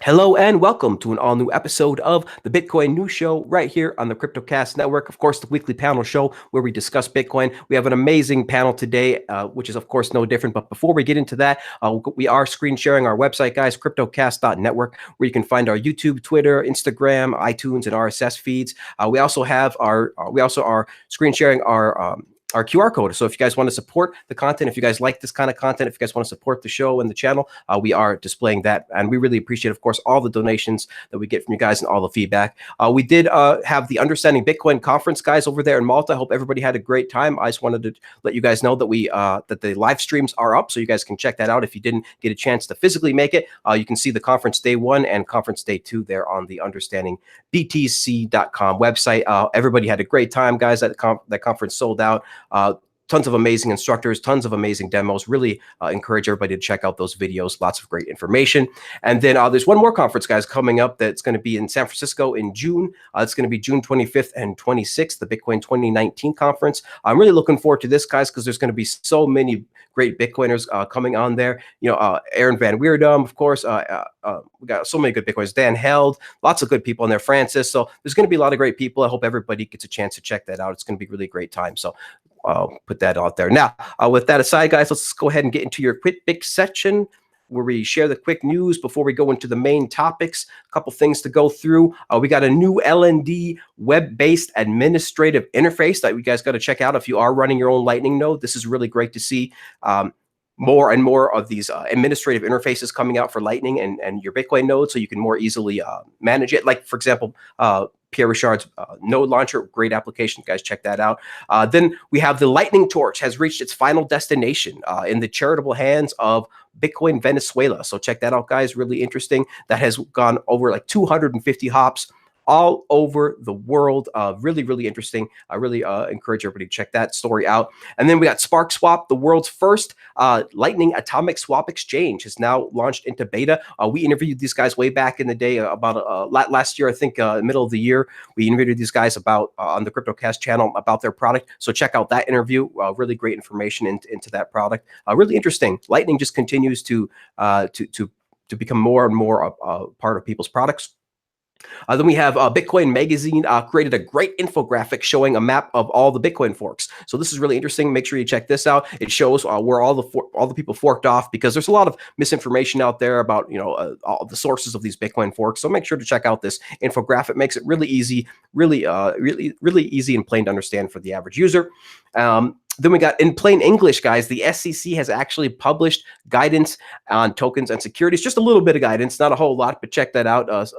Hello and welcome to an all-new episode of the Bitcoin News Show right here on the CryptoCast Network. Of course, the weekly panel show where we discuss Bitcoin. We have an amazing panel today, which is, of course, no different. But before we get into that, we are screen sharing our website, guys, cryptocast.network, where you can find our YouTube, Twitter, Instagram, iTunes, and RSS feeds. We also are screen sharing our QR code. So if you guys want to support the content, if you guys like this kind of content, if you guys want to support the show and the channel, we are displaying that. And we really appreciate, of course, all the donations that we get from you guys and all the feedback. We did have the Understanding Bitcoin conference, guys, over there in Malta. I hope everybody had a great time. I just wanted to let you guys know that that the live streams are up, so you guys can check that out. If you didn't get a chance to physically make it, you can see the conference day 1 and conference day 2 there on the understandingbtc.com website. Everybody had a great time, guys. That conference sold out. Tons of amazing instructors, tons of amazing demos. Really encourage everybody to check out those videos. Lots of great information. And then there's one more conference, guys, coming up that's going to be in San Francisco in June. It's going to be June 25th and 26th, the Bitcoin 2019 conference. I'm really looking forward to this, guys, because there's going to be so many great Bitcoiners coming on there. You know, Aaron Van Weerdum, of course. We got so many good Bitcoiners. Dan Held, lots of good people in there. Francis. So there's going to be a lot of great people. I hope everybody gets a chance to check that out. It's going to be a really great time. So I'll put that out there. Now, with that aside, guys, let's go ahead and get into your quick pick section where we share the quick news before we go into the main topics. A couple things to go through. We got a new LND web-based administrative interface that you guys got to check out if you are running your own Lightning node. This is really great to see. More and more of these administrative interfaces coming out for Lightning and your Bitcoin node, so you can more easily manage it. Like, for example, Pierre Richard's node launcher, great application. Guys, check that out. Then we have the Lightning Torch has reached its final destination in the charitable hands of Bitcoin Venezuela. So check that out, guys. Really interesting. That has gone over like 250 hops all over the world. Really, really interesting. I really encourage everybody to check that story out. And then we got Sparkswap, the world's first Lightning Atomic Swap Exchange, has now launched into beta. We interviewed these guys way back in the day, about last year, I think, middle of the year. We interviewed these guys about on the CryptoCast channel about their product. So check out that interview. Really great information into that product. Really interesting. Lightning just continues to become more and more a part of people's products. Then we have Bitcoin Magazine created a great infographic showing a map of all the Bitcoin forks. So this is really interesting. Make sure you check this out. It shows where all the people forked off, because there's a lot of misinformation out there about all the sources of these Bitcoin forks. So make sure to check out this infographic. It makes it really easy, really easy and plain to understand for the average user. Then we got, in plain English, guys, the SEC has actually published guidance on tokens and securities. Just a little bit of guidance, not a whole lot, but check that out.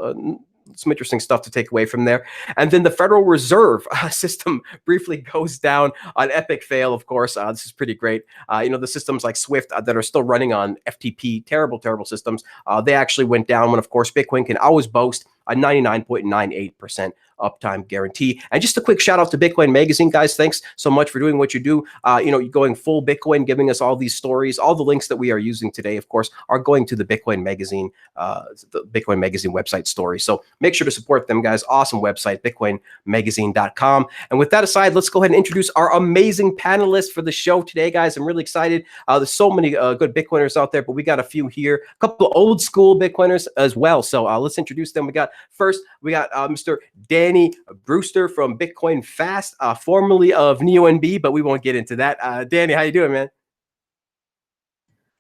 Some interesting stuff to take away from there. And then the Federal Reserve system briefly goes down on epic fail, of course. This is pretty great. The systems like Swift that are still running on FTP, terrible systems, they actually went down when, of course, Bitcoin can always boast a 99.98% uptime guarantee. And just a quick shout out to Bitcoin Magazine, guys. Thanks so much for doing what you do. Going full Bitcoin, giving us all these stories. All the links that we are using today, of course, are going to the Bitcoin Magazine website story. So make sure to support them, guys. Awesome website, bitcoinmagazine.com. And with that aside, let's go ahead and introduce our amazing panelists for the show today, guys. I'm really excited. There's so many good Bitcoiners out there, but we got a few here, a couple of old school Bitcoiners as well. So let's introduce them. We got Mr. Danny Brewster from Bitcoin Fast, formerly of NeoNB, but we won't get into that. Danny, how you doing, man?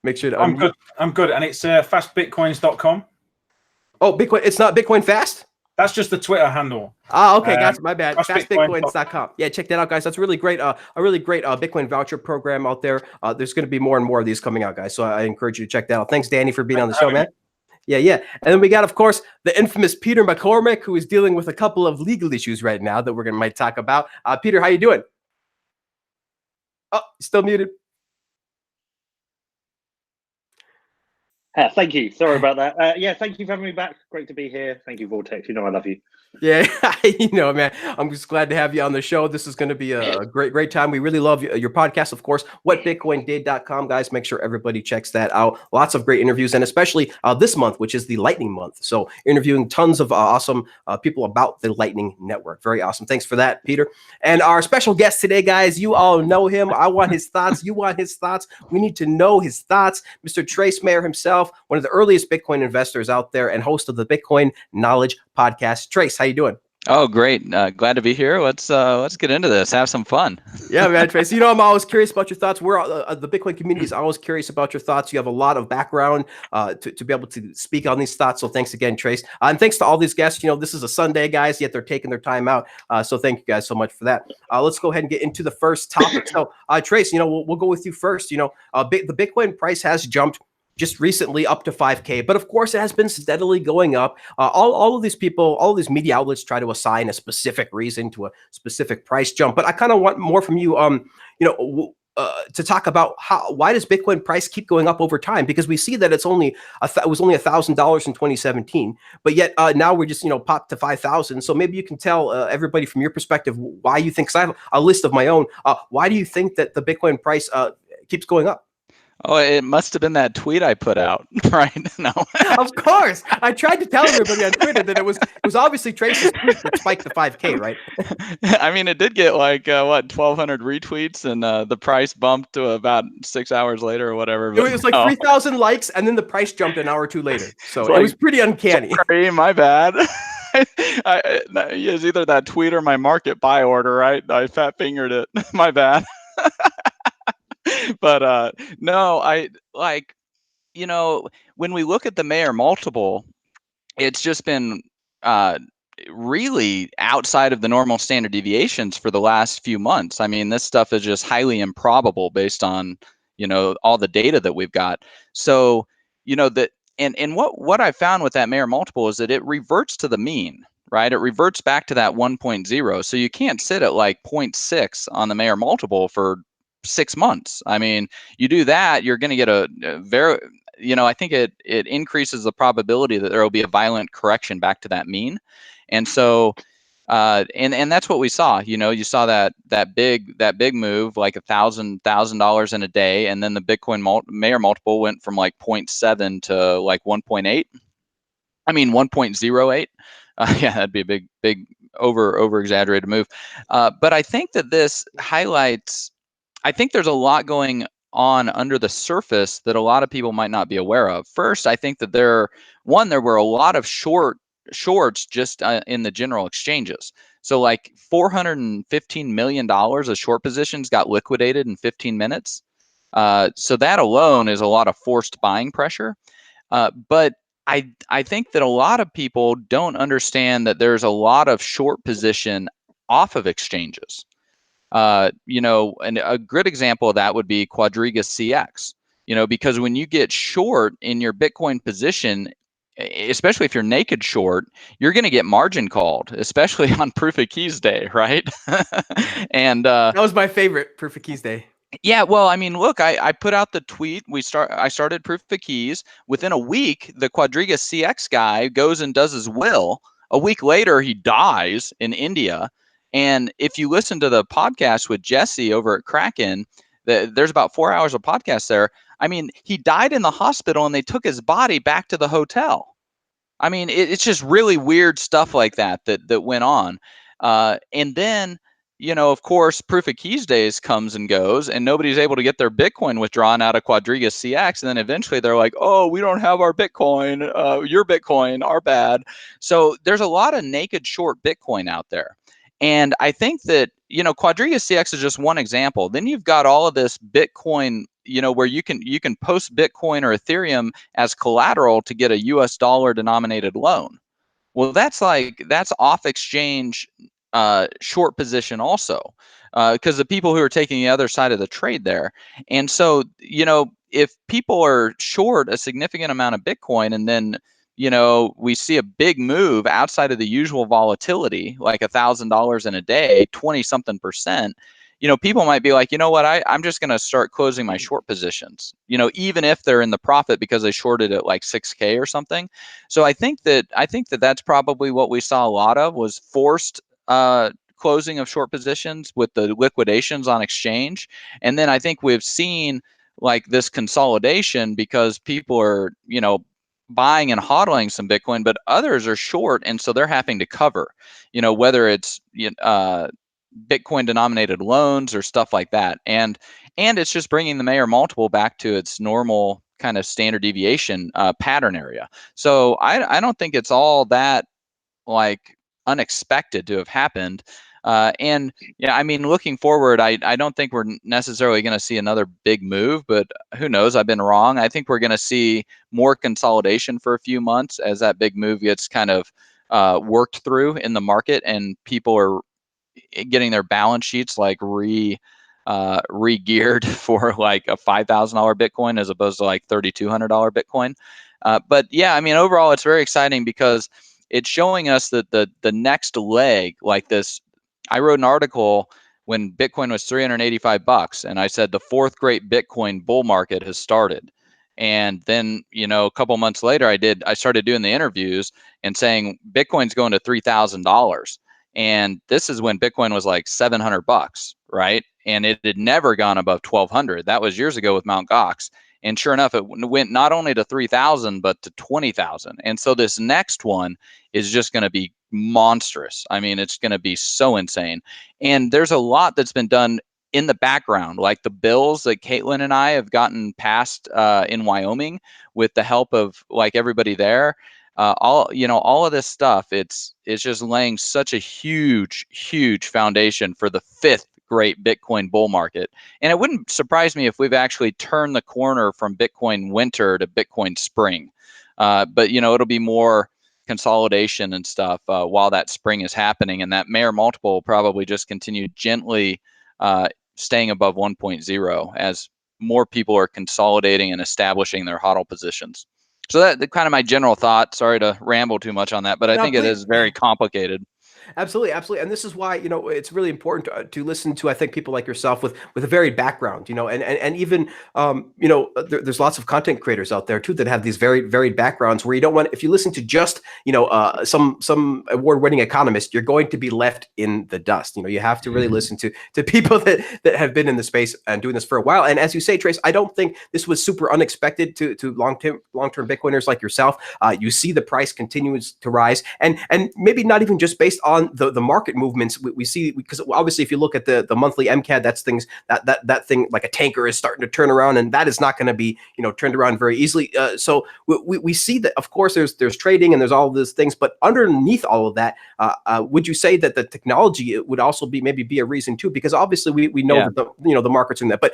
Make sure to I'm good. And it's fastbitcoins.com. Oh, Bitcoin. It's not Bitcoin Fast? That's just the Twitter handle. Okay, guys, my bad. Fastbitcoins.com. Yeah, check that out, guys. That's really great. A really great Bitcoin voucher program out there. There's going to be more and more of these coming out, guys. So I encourage you to check that out. Thanks, Danny, for being on the show, man. Yeah. And then we got, of course, the infamous Peter McCormick, who is dealing with a couple of legal issues right now that we're might talk about. Peter, how you doing? Oh, still muted. Thank you. Sorry about that. Yeah, thank you for having me back. Great to be here. Thank you, Vortex. You know I love you. Yeah, man, I'm just glad to have you on the show. This is going to be a great time. We really love your podcast, of course, whatbitcoindid.com, guys. Make sure everybody checks that out. Lots of great interviews, and especially this month, which is the Lightning Month. So interviewing tons of awesome people about the Lightning Network. Very awesome. Thanks for that, Peter. And our special guest today, guys, you all know him. I want his thoughts. You want his thoughts. We need to know his thoughts. Mr. Trace Mayer himself. myself, one of the earliest Bitcoin investors out there and host of the Bitcoin Knowledge Podcast. Trace, how you doing? Oh, great. Glad to be here. Let's get into this. Have some fun. Yeah, man, Trace. You know, I'm always curious about your thoughts. We're the Bitcoin community is always curious about your thoughts. You have a lot of background to be able to speak on these thoughts. So thanks again, Trace. And thanks to all these guests. You know, this is a Sunday, guys, yet they're taking their time out. So thank you guys so much for that. Let's go ahead and get into the first topic. So, Trace, you know, we'll go with you first. You know, the Bitcoin price has jumped just recently up to 5K, but of course it has been steadily going up. All of these people, all of these media outlets try to assign a specific reason to a specific price jump, but I kind of want more from you, to talk about why does Bitcoin price keep going up over time? Because we see that it's only it was only $1,000 in 2017, but yet now we're just popped to 5,000. So maybe you can tell everybody from your perspective why you think. Because I have a list of my own. Why do you think that the Bitcoin price keeps going up? Oh, it must have been that tweet I put out, right? No. Of course. I tried to tell everybody on Twitter that it was obviously Trace's tweet that spiked to 5K, right? I mean, it did get like 1,200 retweets, and the price bumped to about 6 hours later or whatever. It was like 3,000 likes, and then the price jumped an hour or two later. So it was pretty uncanny. Sorry, my bad. It's either that tweet or my market buy order, right? I fat fingered it. My bad. But no, I like, when we look at the Mayer multiple, it's just been really outside of the normal standard deviations for the last few months. I mean, this stuff is just highly improbable based on, all the data that we've got. So, that and what I found with that Mayer multiple is that it reverts to the mean, right? It reverts back to that 1.0. So you can't sit at like 0.6 on the Mayer multiple for 6 months. I mean, you do that, you're going to get a very, I think it increases the probability that there will be a violent correction back to that mean. And so, and that's what we saw. You saw that big move, like $1,000 in a day, and then the Bitcoin Mayer multiple went from like 0.7 to like 1.8. I mean 1.08. Yeah, that'd be a big over exaggerated move. But I think that this highlights. I think there's a lot going on under the surface that a lot of people might not be aware of. First, I think that there were a lot of shorts just in the general exchanges. So like $415 million of short positions got liquidated in 15 minutes. So that alone is a lot of forced buying pressure. But I think that a lot of people don't understand that there's a lot of short position off of exchanges. And a good example of that would be Quadriga CX, because when you get short in your Bitcoin position, especially if you're naked short, you're going to get margin called, especially on proof of keys day, right? And that was my favorite proof of keys day. Yeah, well, I mean, look, I put out the tweet. I started proof of keys. Within a week, the Quadriga CX guy goes and does his will. A week later, he dies in India. And if you listen to the podcast with Jesse over at Kraken, there's about 4 hours of podcast there. I mean, he died in the hospital and they took his body back to the hotel. I mean, it's just really weird stuff like that went on. And then, of course, proof of keys days comes and goes, and nobody's able to get their Bitcoin withdrawn out of Quadriga CX. And then eventually they're like, oh, we don't have our Bitcoin, your Bitcoin, our bad. So there's a lot of naked short Bitcoin out there. And I think that, Quadriga CX is just one example. Then you've got all of this Bitcoin, where you can post Bitcoin or Ethereum as collateral to get a US dollar denominated loan. Well, that's off exchange short position also, because the people who are taking the other side of the trade there. And so, if people are short a significant amount of Bitcoin and then we see a big move outside of the usual volatility, like $1,000 in a day, 20-something%, people might be like, you know what, I'm just going to start closing my short positions, even if they're in the profit because they shorted at like 6K or something. So I think that that's probably what we saw a lot of, was forced closing of short positions with the liquidations on exchange. And then I think we've seen like this consolidation because people are, buying and hodling some Bitcoin, but others are short, and so they're having to cover, whether it's Bitcoin denominated loans or stuff like that. And and it's just bringing the Mayer multiple back to its normal kind of standard deviation pattern area. So I don't think it's all that like unexpected to have happened. And yeah, I mean, looking forward, I don't think we're necessarily going to see another big move, but who knows? I've been wrong. I think we're going to see more consolidation for a few months as that big move gets kind of worked through in the market, and people are getting their balance sheets like re-geared for like a $5,000 Bitcoin as opposed to like $3,200 Bitcoin. But yeah, I mean, overall, it's very exciting because it's showing us that the next leg, like this, I wrote an article when Bitcoin was $385, and I said the fourth great Bitcoin bull market has started. And then, you know, a couple months later, I started doing the interviews and saying Bitcoin's going to $3,000. And this is when Bitcoin was like $700, right? And it had never gone above 1,200. That was years ago with Mt. Gox. And sure enough, it went not only to 3,000, but to 20,000. And so this next one is just going to be monstrous. I mean, it's going to be so insane. And there's a lot that's been done in the background, like the bills that Caitlin and I have gotten passed in Wyoming with the help of like everybody there. All of this stuff, it's just laying such a huge foundation for the fifth great Bitcoin bull market. And it wouldn't surprise me if we've actually turned the corner from Bitcoin winter to Bitcoin spring. But you know, it'll be more consolidation and stuff while that spring is happening, and that Mayer multiple will probably just continue gently staying above 1.0 as more people are consolidating and establishing their hodl positions. So that's kind of my general thought. Sorry to ramble too much on that, but I think it is very complicated. Absolutely, absolutely, and this is why, you know, it's really important to listen to, I think, people like yourself with a varied background, you know, and even you know, there's lots of content creators out there too that have these very varied backgrounds where you don't want, if you listen to just, you know, some award-winning economist, you're going to be left in the dust. You know, you have to really listen to people that have been in the space and doing this for a while. And as you say, Trace, I don't think this was super unexpected to long-term Bitcoiners like yourself. You see the price continues to rise, and maybe not even just based on the market movements we see, because obviously if you look at the monthly MCAD, that's things that thing like a tanker is starting to turn around, and that is not going to be, you know, turned around very easily. So we see that, of course, there's trading and there's all of these things, but underneath all of that, would you say that the technology would also maybe be a reason too? Because obviously we know that the market's in that, but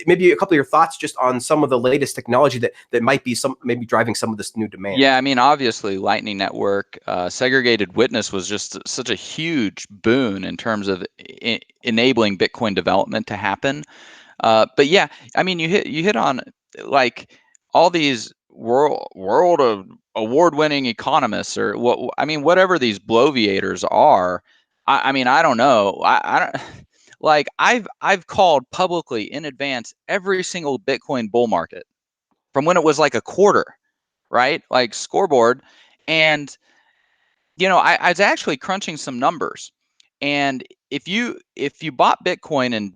maybe a couple of your thoughts just on some of the latest technology that might be maybe driving some of this new demand. Yeah, I mean, obviously, Lightning Network, segregated witness was just such a huge boon in terms of enabling Bitcoin development to happen. But yeah, I mean, you hit on like all these world of award-winning economists, or what, I mean, whatever these bloviators are. I mean, I don't know. I don't like I've called publicly in advance every single Bitcoin bull market from when it was like a quarter, right? Like scoreboard. And you know, I was actually crunching some numbers, and if you bought Bitcoin in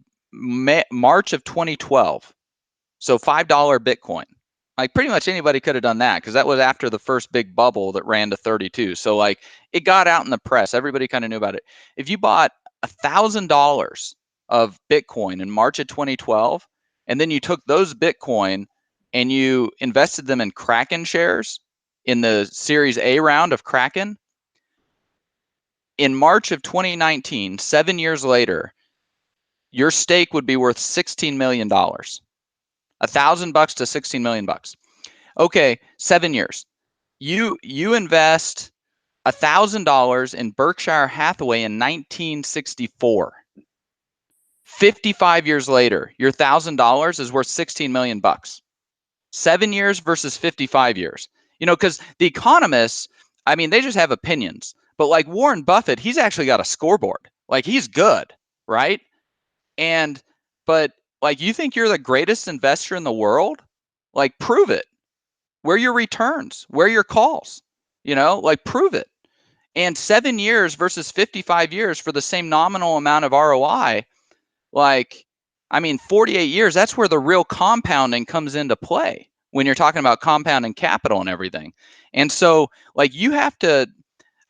March of 2012, so $5 Bitcoin, like pretty much anybody could have done that because that was after the first big bubble that ran to 32. So like it got out in the press, everybody kind of knew about it. If you bought $1,000 of Bitcoin in March of 2012, and then you took those Bitcoin and you invested them in Kraken shares in the Series A round of Kraken, in March of 2019, 7 years later, your stake would be worth $16 million. $1,000 to $16 million. Okay, 7 years. You invest $1,000 in Berkshire Hathaway in 1964. 55 years later, your $1,000 is worth $16 million. 7 years versus 55 years. You know, because the economists, I mean, they just have opinions. But like Warren Buffett, he's actually got a scoreboard. Like he's good, right? But like, you think you're the greatest investor in the world? Like, prove it. Where are your returns? Where are your calls? You know, like prove it. And 7 years versus 55 years for the same nominal amount of ROI, like, I mean, 48 years, that's where the real compounding comes into play when you're talking about compounding capital and everything. And so like you have to,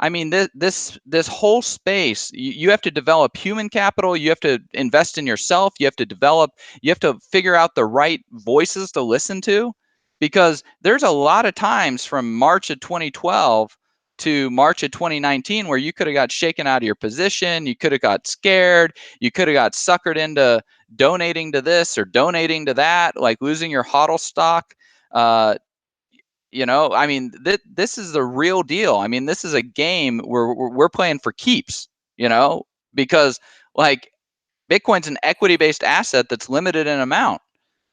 I mean, this whole space, you have to develop human capital. You have to invest in yourself. You have to figure out the right voices to listen to, because there's a lot of times from March of 2012 to March of 2019 where you could have got shaken out of your position. You could have got scared. You could have got suckered into donating to this or donating to that, like losing your HODL stock. I mean, this is the real deal. I mean, this is a game where we're playing for keeps, because like Bitcoin's an equity-based asset that's limited in amount.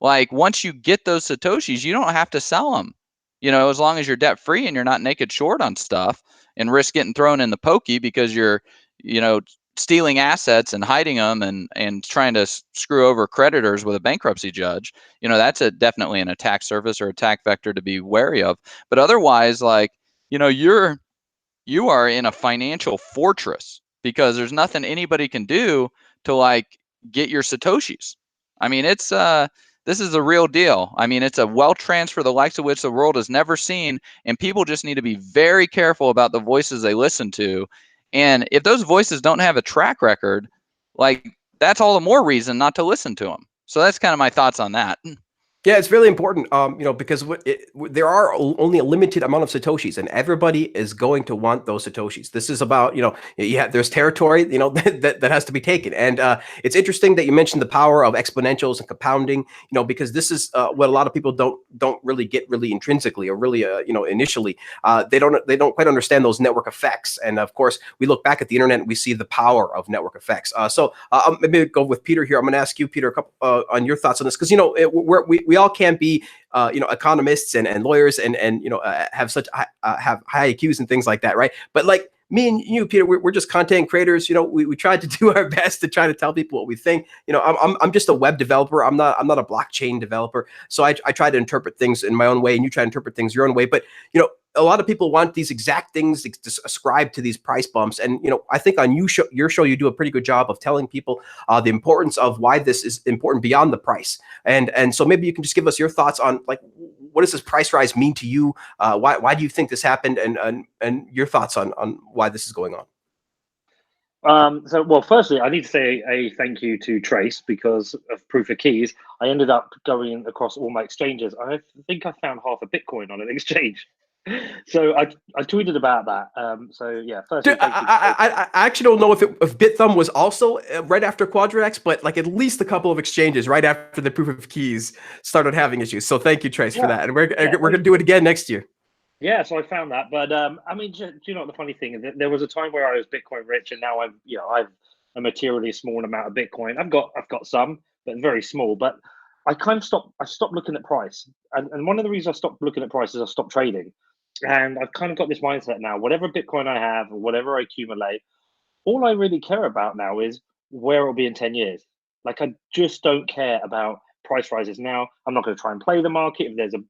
Like once you get those Satoshis, you don't have to sell them, as long as you're debt-free and you're not naked short on stuff and risk getting thrown in the pokey because you're, stealing assets and hiding them and trying to screw over creditors with a bankruptcy judge. That's definitely an attack surface or attack vector to be wary of. But otherwise, like, you are in a financial fortress because there's nothing anybody can do to like get your Satoshis. I mean, this is a real deal. I mean, it's a wealth transfer the likes of which the world has never seen, and people just need to be very careful about the voices they listen to. And if those voices don't have a track record, like that's all the more reason not to listen to them. So that's kind of my thoughts on that. Yeah, it's really important, because there are only a limited amount of Satoshis, and everybody is going to want those Satoshis. This is about, there's territory, that has to be taken. And it's interesting that you mentioned the power of exponentials and compounding, because this is what a lot of people don't really get really intrinsically or really, initially. They don't quite understand those network effects. And of course, we look back at the internet and we see the power of network effects. So maybe go with Peter here. I'm going to ask you, Peter, a couple on your thoughts on this, because we all can't be economists and lawyers and have such have high IQs and things like that, right? But like me and you, Peter, we're just content creators. We tried to do our best to try to tell people what we think. I'm just a web developer. I'm not a blockchain developer. So I try to interpret things in my own way, and you try to interpret things your own way. But a lot of people want these exact things to ascribe to these price bumps. And, I think on your show, you do a pretty good job of telling people the importance of why this is important beyond the price. And so maybe you can just give us your thoughts on like, what does this price rise mean to you? Why do you think this happened? And your thoughts on why this is going on. Well, firstly, I need to say a thank you to Trace because of Proof of Keys. I ended up going across all my exchanges. I think I found half a Bitcoin on an exchange. So I tweeted about that. So yeah, first. I actually don't know if BitThumb was also right after Quadrax, but like at least a couple of exchanges right after the Proof of Keys started having issues. So thank you, Trace, for that, and we're gonna do it again next year. Yeah, so I found that, but I mean, do you know what the funny thing is? There was a time where I was Bitcoin rich, and now I've a materially small amount of Bitcoin. I've got some, but very small. But I kind of stopped looking at price, and one of the reasons I stopped looking at price is I stopped trading. And I've kind of got this mindset now, whatever Bitcoin I have, or whatever I accumulate, all I really care about now is where it'll be in 10 years. Like, I just don't care about price rises now. I'm not going to try and play the market. If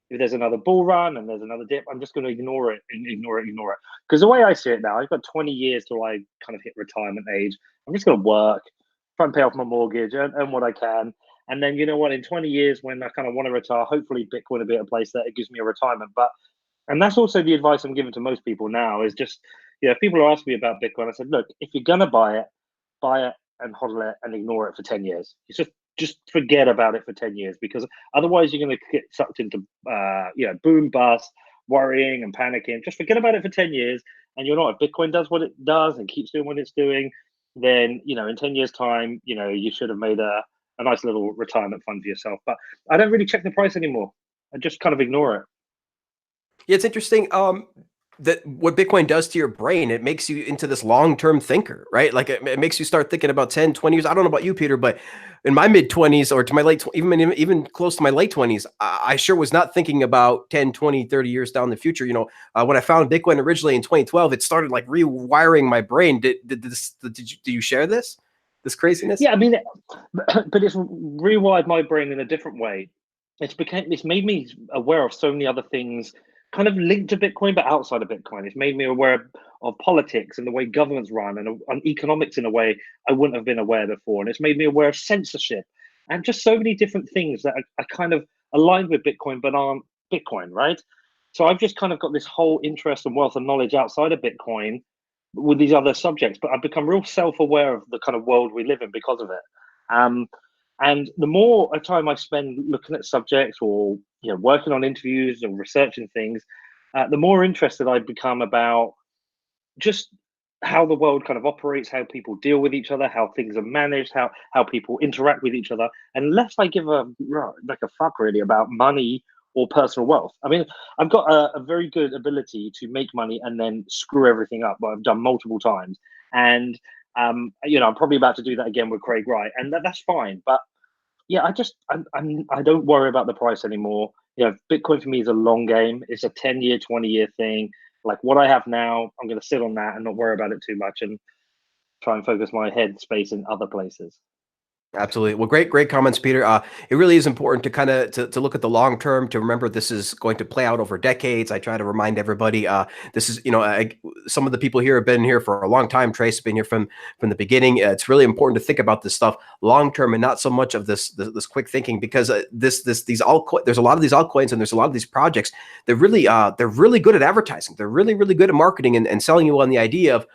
there's another bull run and there's another dip, I'm just going to ignore it. Because the way I see it now, I've got 20 years till I kind of hit retirement age. I'm just going to work, try and pay off my mortgage, and what I can. And then, you know what, in 20 years, when I kind of want to retire, hopefully Bitcoin will be at a place that it gives me a retirement. And that's also the advice I'm giving to most people now is just, if people are asking me about Bitcoin, I said, look, if you're going to buy it and hodl it and ignore it for 10 years. It's just forget about it for 10 years, because otherwise you're going to get sucked into, boom, bust, worrying and panicking. Just forget about it for 10 years. And if Bitcoin does what it does and keeps doing what it's doing, then, in 10 years time, you should have made a nice little retirement fund for yourself. But I don't really check the price anymore. I just kind of ignore it. Yeah, it's interesting that what Bitcoin does to your brain, it makes you into this long-term thinker, right? Like it makes you start thinking about 10, 20 years. I don't know about you, Peter, but in my mid-20s or to my late, even close to my late 20s, I sure was not thinking about 10, 20, 30 years down the future. When I found Bitcoin originally in 2012, it started like rewiring my brain. Do you share this craziness? Yeah, I mean, but it's rewired my brain in a different way. It's made me aware of so many other things kind of linked to Bitcoin, but outside of Bitcoin. It's made me aware of politics and the way governments run, and on economics in a way I wouldn't have been aware before. And it's made me aware of censorship and just so many different things that are kind of aligned with Bitcoin, but aren't Bitcoin, right? So I've just kind of got this whole interest and wealth of knowledge outside of Bitcoin with these other subjects, but I've become real self-aware of the kind of world we live in because of it. And the more time I spend looking at subjects or working on interviews and researching things, the more interested I become about just how the world kind of operates, how people deal with each other, how things are managed, how people interact with each other. And less I give a fuck really about money or personal wealth. I mean, I've got a very good ability to make money and then screw everything up, but I've done multiple times. And I'm probably about to do that again with Craig Wright, and that's fine. But yeah, I don't worry about the price anymore. Bitcoin for me is a long game. It's a 10-year, 20-year thing. Like what I have now, I'm going to sit on that and not worry about it too much and try and focus my head space in other places. Absolutely. Well, great comments, Peter. It really is important to kind of to look at the long term, to remember this is going to play out over decades. I try to remind everybody this is, some of the people here have been here for a long time. Trace has been here from the beginning. It's really important to think about this stuff long term and not so much of this quick thinking, because there's a lot of these altcoins and there's a lot of these projects. They're really good at advertising. They're really good at marketing and selling you on the idea of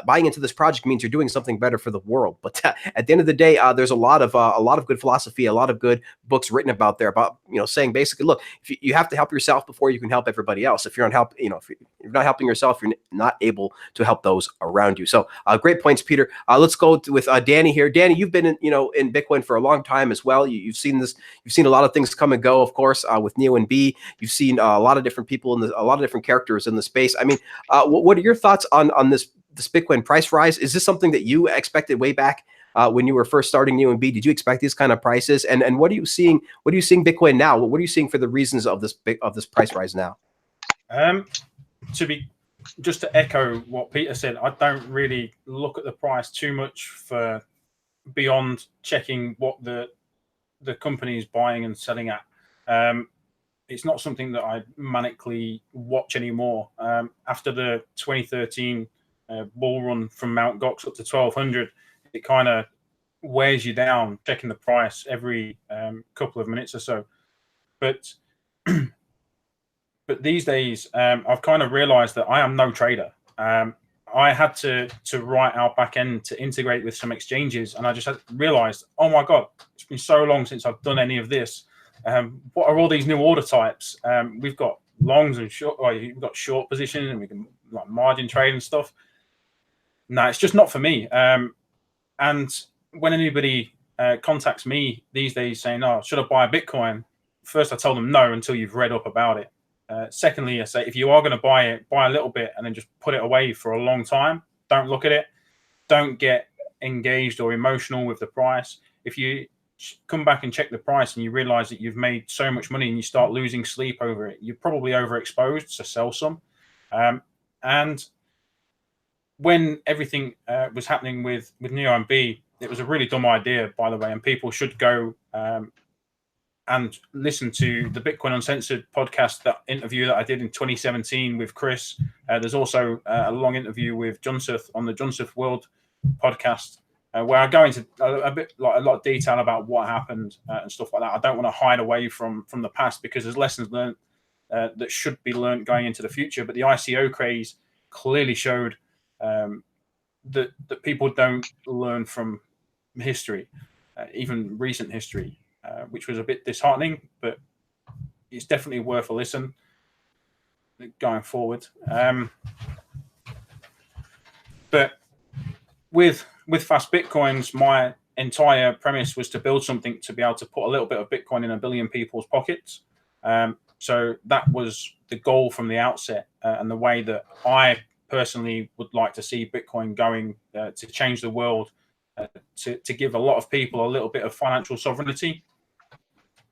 buying into this project means you're doing something better for the world. But at the end of the day, there's a lot of good philosophy, a lot of good books written about there about saying basically, look, if you have to help yourself before you can help everybody else. If you're if you're not helping yourself, you're not able to help those around you. So great points, Peter. Let's go with Danny here. Danny, you've been in Bitcoin for a long time as well. You've seen this. You've seen a lot of things come and go, of course, with Neo and B. You've seen a lot of different people a lot of different characters in the space. I mean, what are your thoughts on this Bitcoin price rise? Is this something that you expected way back when you were first starting Neo and B? Did you expect these kind of prices? And what are you seeing? What are you seeing Bitcoin now? What are you seeing for the reasons of this price rise now? Just to echo what Peter said, I don't really look at the price too much for beyond checking what the company is buying and selling at. It's not something that I manically watch anymore. After the 2013 bull run from Mt. Gox up to 1200, it kind of wears you down checking the price every couple of minutes or so. But these days, I've kind of realized that I am no trader. I had to write our back end to integrate with some exchanges, and I just realized, oh my God, it's been so long since I've done any of this. What are all these new order types? We've got longs and short. We've got short positions, and we can like margin trade and stuff. No, it's just not for me. And when anybody contacts me these days saying, "Oh, should I buy a Bitcoin?" First, I tell them no until you've read up about it. Secondly, I say if you are going to buy it, buy a little bit and then just put it away for a long time. Don't look at it. Don't get engaged or emotional with the price. If you come back and check the price and you realize that you've made so much money and you start losing sleep over it, you're probably overexposed, so sell some. And when everything was happening with Neo and B, it was a really dumb idea, by the way, and people should go and listen to the Bitcoin Uncensored podcast, that interview that I did in 2017 with Chris. There's also a long interview with Junseth on the Junseth World podcast, where I go into a lot of detail about what happened and stuff like that. I don't want to hide away from the past because there's lessons learned that should be learned going into the future. But the ICO craze clearly showed that people don't learn from history, even recent history, which was a bit disheartening, but it's definitely worth a listen going forward. But with Fast Bitcoins, my entire premise was to build something to be able to put a little bit of Bitcoin in a billion people's pockets. So that was the goal from the outset, and the way that I personally would like to see Bitcoin going to change the world, to give a lot of people a little bit of financial sovereignty.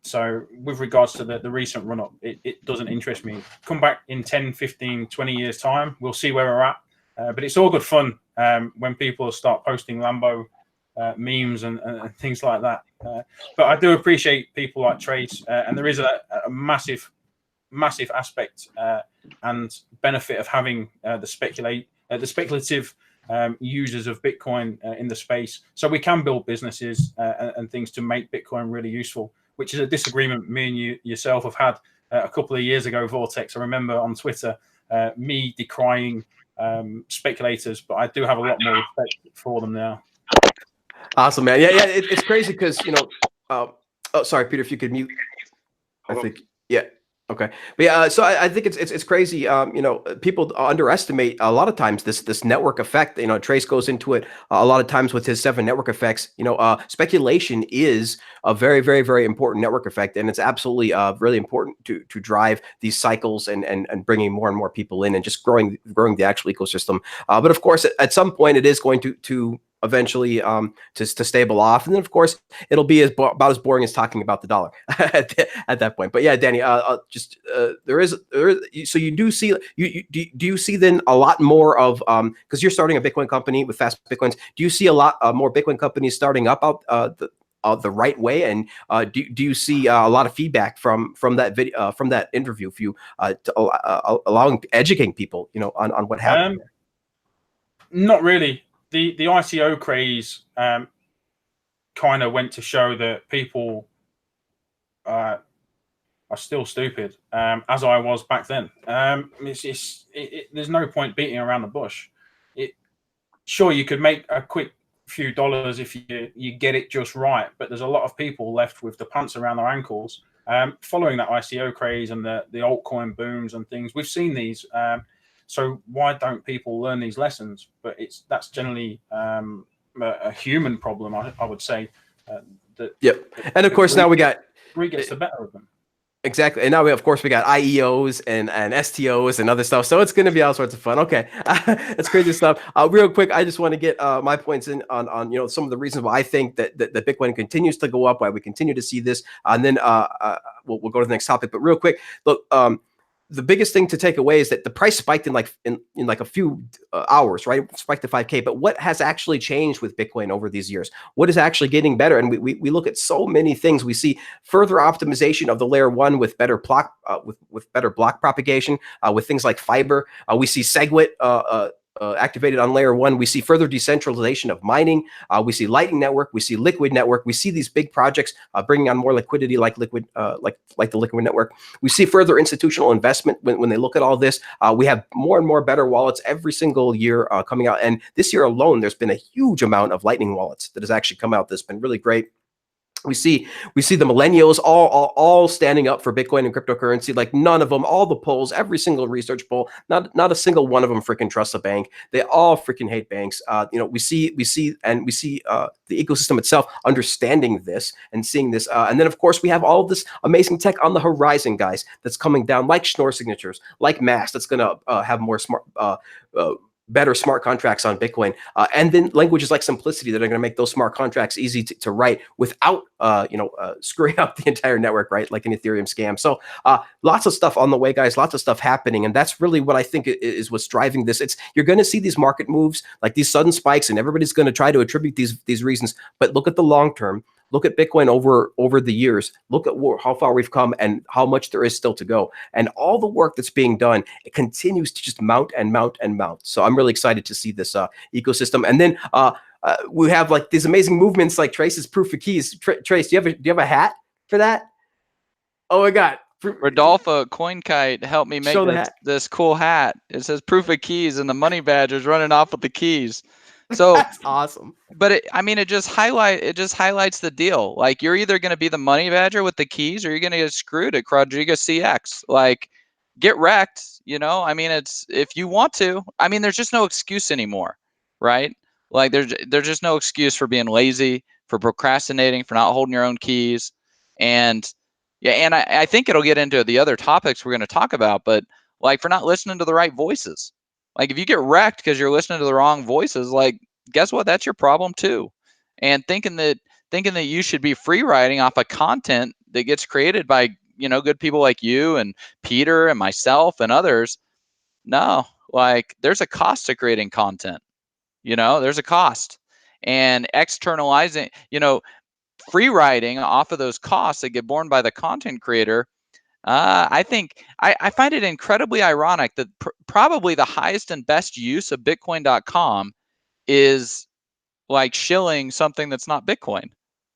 So with regards to the recent run-up, it doesn't interest me. Come back in 10, 15, 20 years' time, we'll see where we're at. But it's all good fun when people start posting Lambo memes and things like that. But I do appreciate people like Trace, and there is a massive aspect and benefit of having the speculative users of Bitcoin in the space, so we can build businesses and things to make Bitcoin really useful, which is a disagreement me and yourself have had a couple of years ago, Vortex. I remember on Twitter me decrying speculators, but I do have a lot more respect for them now. Awesome, man. Yeah, it's crazy because, you know, oh, sorry, Peter, if you could mute. I think, yeah. Okay. But yeah, so I think it's crazy. You know, people underestimate a lot of times this network effect. You know, Trace goes into it a lot of times with his 7 network effects. You know, speculation is a very, very, very important network effect, and it's absolutely really important to drive these cycles and bringing more and more people in and just growing the actual ecosystem. But of course, at some point, it is going to eventually to stable off, and then of course it'll be about as boring as talking about the dollar at that point. But yeah, Danny, just there is so you do see do you see then a lot more of because you're starting a Bitcoin company with fast Bitcoins, do you see a lot more Bitcoin companies starting up out the right way, and do you see a lot of feedback from that video from that interview for you allowing educating people, you know, on what happened? Not really. The ICO craze kind of went to show that people are still stupid, as I was back then. There's no point beating around the bush. Sure, you could make a quick few dollars if you get it just right, but there's a lot of people left with the pants around their ankles following that ICO craze and the altcoin booms and things. We've seen these. So why don't people learn these lessons? But that's generally a human problem, I would say. Yep. And of course, now we got greed gets the better of them. Exactly. And now we got IEOs and STOs and other stuff. So it's going to be all sorts of fun. Okay. It's crazy stuff. Real quick, I just want to get my points in on, you know, some of the reasons why I think that Bitcoin continues to go up, why we continue to see this. And then we'll go to the next topic. But real quick, look, the biggest thing to take away is that the price spiked in like a few hours, right? It spiked to 5K. But what has actually changed with Bitcoin over these years? What is actually getting better? And we look at so many things. We see further optimization of the layer 1 with better block with better block propagation with things like fiber. We see SegWit activated on layer 1. We see further decentralization of mining. We see Lightning Network. We see Liquid Network. We see these big projects bringing on more liquidity, like Liquid, like the Liquid Network. We see further institutional investment when they look at all this. We have more and more better wallets every single year coming out. And this year alone, there's been a huge amount of Lightning wallets that has actually come out. That's been really great. We see the millennials all standing up for Bitcoin and cryptocurrency. Like none of them, all the polls, every single research poll, not a single one of them freaking trusts a bank. They all freaking hate banks. You know, we see the ecosystem itself understanding this and seeing this. And then of course we have all of this amazing tech on the horizon, guys, that's coming down, like Schnorr signatures, like Mass, that's going to have more smart. Better smart contracts on Bitcoin, and then languages like Simplicity that are going to make those smart contracts easy to write without, screwing up the entire network, right? Like an Ethereum scam. So lots of stuff on the way, guys. Lots of stuff happening, and that's really what I think is what's driving this. You're going to see these market moves, like these sudden spikes, and everybody's going to try to attribute these reasons. But look at the long term. Look at Bitcoin over the years. Look at how far we've come and how much there is still to go. And all the work that's being done, it continues to just mount and mount and mount. So I'm really excited to see this ecosystem. And then we have like these amazing movements like Trace's Proof of Keys. Trace, do you have a hat for that? Oh my God. Rodolfo CoinKite helped me make this cool hat. It says Proof of Keys and the money badger's running off with the keys. So that's awesome. But it just highlights the deal. Like you're either going to be the money badger with the keys, or you're going to get screwed at Quadriga CX. Like get wrecked. You know, I mean, it's if you want to. I mean, there's just no excuse anymore, right? Like there's just no excuse for being lazy, for procrastinating, for not holding your own keys, and yeah, and I think it'll get into the other topics we're going to talk about, but like for not listening to the right voices. Like if you get wrecked because you're listening to the wrong voices, like guess what? That's your problem too. And thinking that you should be free riding off of content that gets created by, you know, good people like you and Peter and myself and others. No, like there's a cost to creating content. You know, there's a cost. And externalizing, you know, free riding off of those costs that get borne by the content creator. I think I find it incredibly ironic that probably the highest and best use of Bitcoin.com is like shilling something that's not Bitcoin.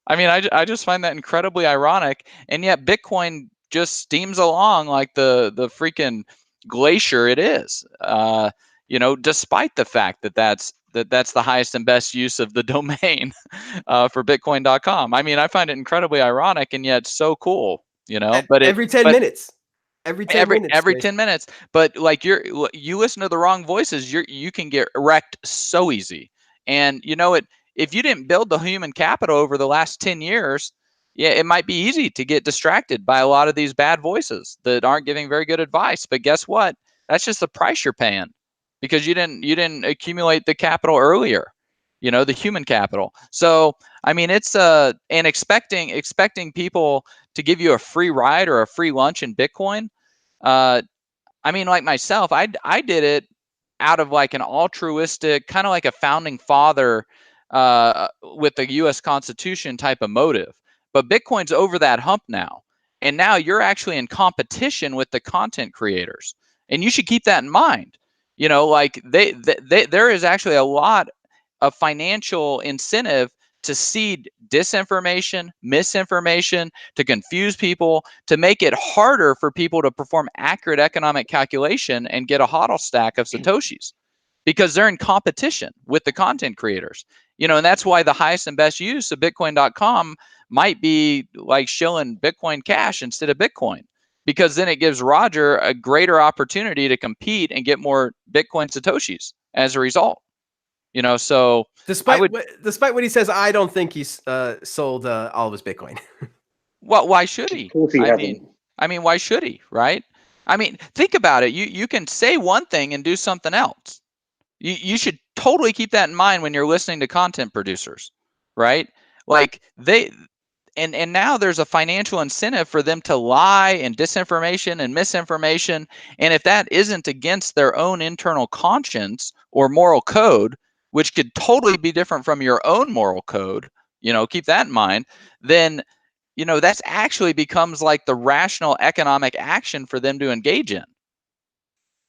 I mean, I just find that incredibly ironic. And yet Bitcoin just steams along like the freaking glacier it is. You know, despite the fact that that's the highest and best use of the domain for Bitcoin.com. I mean, I find it incredibly ironic and yet so cool. You know, but every 10 minutes. Every 10 minutes. Every 10 minutes. But like you listen to the wrong voices, you can get wrecked so easy. And you know it, if you didn't build the human capital over the last 10 years, yeah, it might be easy to get distracted by a lot of these bad voices that aren't giving very good advice. But guess what? That's just the price you're paying because you didn't accumulate the capital earlier. You know, the human capital. So I mean, it's and expecting people to give you a free ride or a free lunch in Bitcoin. I mean, like myself, I did it out of like an altruistic, kind of like a founding father with the U.S. Constitution type of motive. But Bitcoin's over that hump now, and now you're actually in competition with the content creators, and you should keep that in mind. You know, like there is actually a lot of financial incentive to seed disinformation, misinformation, to confuse people, to make it harder for people to perform accurate economic calculation and get a hodl stack of Satoshis because they're in competition with the content creators. You know, and that's why the highest and best use of Bitcoin.com might be like shilling Bitcoin Cash instead of Bitcoin, because then it gives Roger a greater opportunity to compete and get more Bitcoin Satoshis as a result. You know, so despite what he says, I don't think he's sold all of his Bitcoin. Well, why should he? Of course he hasn't. I mean, why should he? Right? I mean, think about it. You can say one thing and do something else. You should totally keep that in mind when you're listening to content producers, right? Like and now there's a financial incentive for them to lie and disinformation and misinformation. And if that isn't against their own internal conscience or moral code, which could totally be different from your own moral code, you know, keep that in mind, then, you know, that's actually becomes like the rational economic action for them to engage in.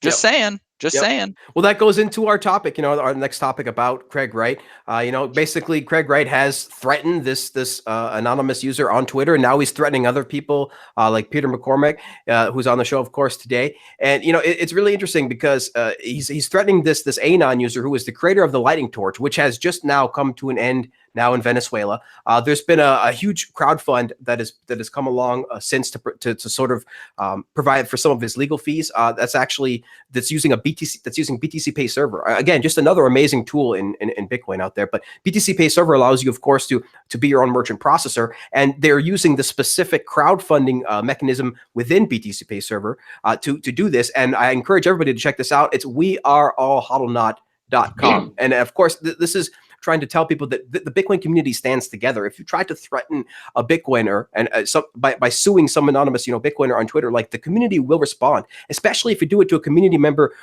Just saying. Just saying. Well, that goes into our topic, you know, our next topic about Craig Wright. You know, basically, Craig Wright has threatened this anonymous user on Twitter, and now he's threatening other people like Peter McCormack, who's on the show, of course, today. And you know, it's really interesting because he's threatening this Anon user who is the creator of the Lightning Torch, which has just now come to an end now in Venezuela. There's been a huge crowdfund that has come along since to sort of provide for some of his legal fees. That's using BTC Pay server. Again, just another amazing tool in Bitcoin out there. But BTC Pay server allows you, of course, to be your own merchant processor, and they're using the specific crowdfunding mechanism within BTC Pay server to do this. And I encourage everybody to check this out. It's weareallhodlnaut.com. And of course, this is trying to tell people that the Bitcoin community stands together. If you try to threaten a Bitcoiner and by suing some anonymous, you know, Bitcoiner on Twitter, like, the community will respond, especially if you do it to a community member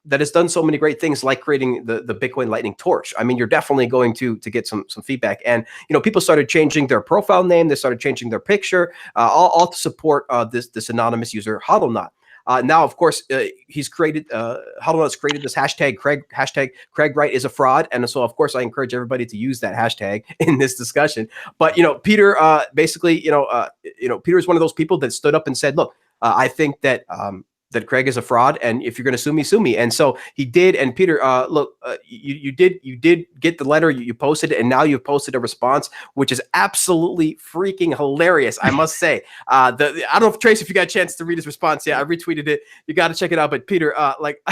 that has done so many great things, like creating the Bitcoin Lightning Torch. I mean, you're definitely going to get some feedback. And you know, people started changing their profile name, they started changing their picture, all to support this anonymous user Hodlnaut. Now, of course, he's created, Hodlnaut's created this hashtag Craig Wright is a fraud. And so, of course, I encourage everybody to use that hashtag in this discussion. But, you know, Peter, basically, Peter is one of those people that stood up and said, look, I think that Craig is a fraud, and if you're going to sue me. And so he did. And Peter, look, you did get the letter, you posted it, and now you've posted a response, which is absolutely freaking hilarious, I must say. I don't know if Trace, if you got a chance to read his response. Yeah, I retweeted it. You got to check it out. But Peter, like,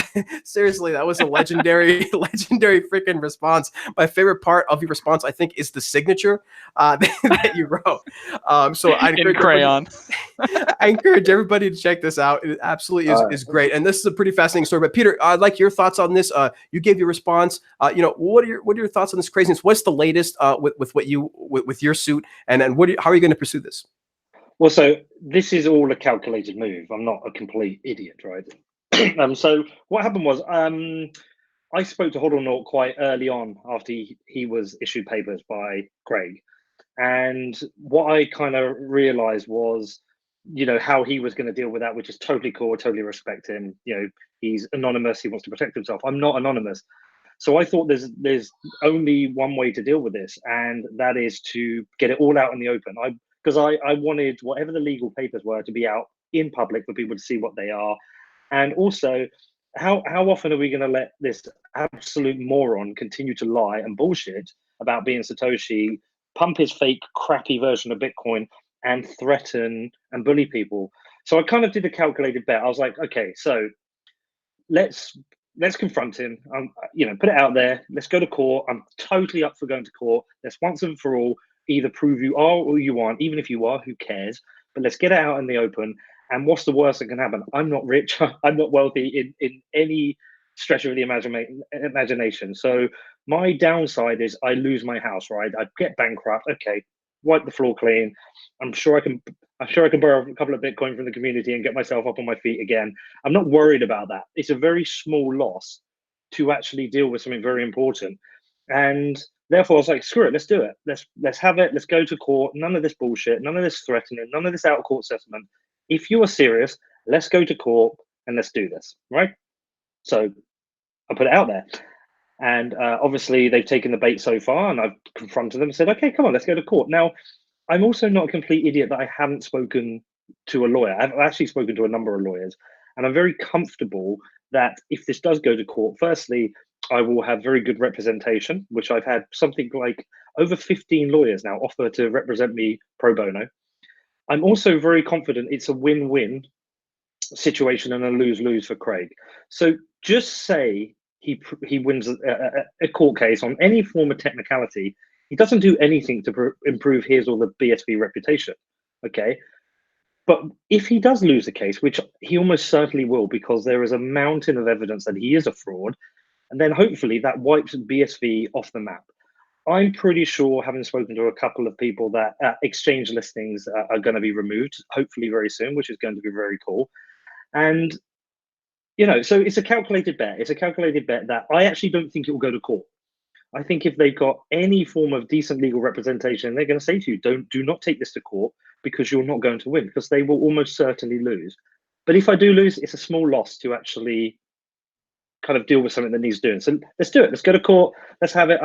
seriously, that was a legendary freaking response. My favorite part of your response, I think, is the signature that you wrote. So I encourage crayon. I encourage everybody to check this out. It absolutely is great, and this is a pretty fascinating story. But Peter, I'd like your thoughts on this. You gave your response. You know, what are your thoughts on this craziness? What's the latest with your suit, and how are you going to pursue this? Well, so this is all a calculated move. I'm not a complete idiot, right? So what happened was, I spoke to Hodlnaut quite early on after he was issued papers by Craig, and what I kind of realized was, you know, how he was going to deal with that, which is totally cool. I totally respect him. You know, he's anonymous. He wants to protect himself. I'm not anonymous. So I thought there's only one way to deal with this, and that is to get it all out in the open. because I wanted whatever the legal papers were to be out in public for people to see what they are. And also, how often are we going to let this absolute moron continue to lie and bullshit about being Satoshi, pump his fake crappy version of Bitcoin, and threaten and bully people? So I kind of did a calculated bet. I was like, okay, so let's confront him. Put it out there. Let's go to court. I'm totally up for going to court. Let's once and for all either prove you are or you aren't. Even if you are, who cares? But let's get it out in the open. And what's the worst that can happen? I'm not rich. I'm not wealthy in any stretch of the imagination. So my downside is I lose my house, right? I get bankrupt. Okay, wipe the floor clean. I'm sure I can borrow a couple of Bitcoin from the community and get myself up on my feet again. I'm not worried about that. It's a very small loss to actually deal with something very important. And therefore, I was like, screw it, let's do it. Let's have it. Let's go to court. None of this bullshit. None of this threatening. None of this out of court settlement. If you are serious, let's go to court and let's do this, right? So I put it out there. And obviously, they've taken the bait so far, and I've confronted them and said, okay, come on, let's go to court. Now, I'm also not a complete idiot that I haven't spoken to a lawyer. I've actually spoken to a number of lawyers, and I'm very comfortable that if this does go to court, firstly, I will have very good representation, which I've had something like over 15 lawyers now offer to represent me pro bono. I'm also very confident it's a win-win situation and a lose-lose for Craig. So just say he wins a court case on any form of technicality. He doesn't do anything to improve his or the BSV reputation, okay? But if he does lose the case, which he almost certainly will, because there is a mountain of evidence that he is a fraud, and then hopefully that wipes BSV off the map. I'm pretty sure, having spoken to a couple of people, that exchange listings are going to be removed, hopefully very soon, which is going to be very cool. And, so it's a calculated bet. It's a calculated bet that I actually don't think it will go to court. I think if they've got any form of decent legal representation, they're going to say to you, do not take this to court because you're not going to win, because they will almost certainly lose. But if I do lose, it's a small loss to actually kind of deal with something that needs doing. So let's do it. Let's go to court. Let's have it.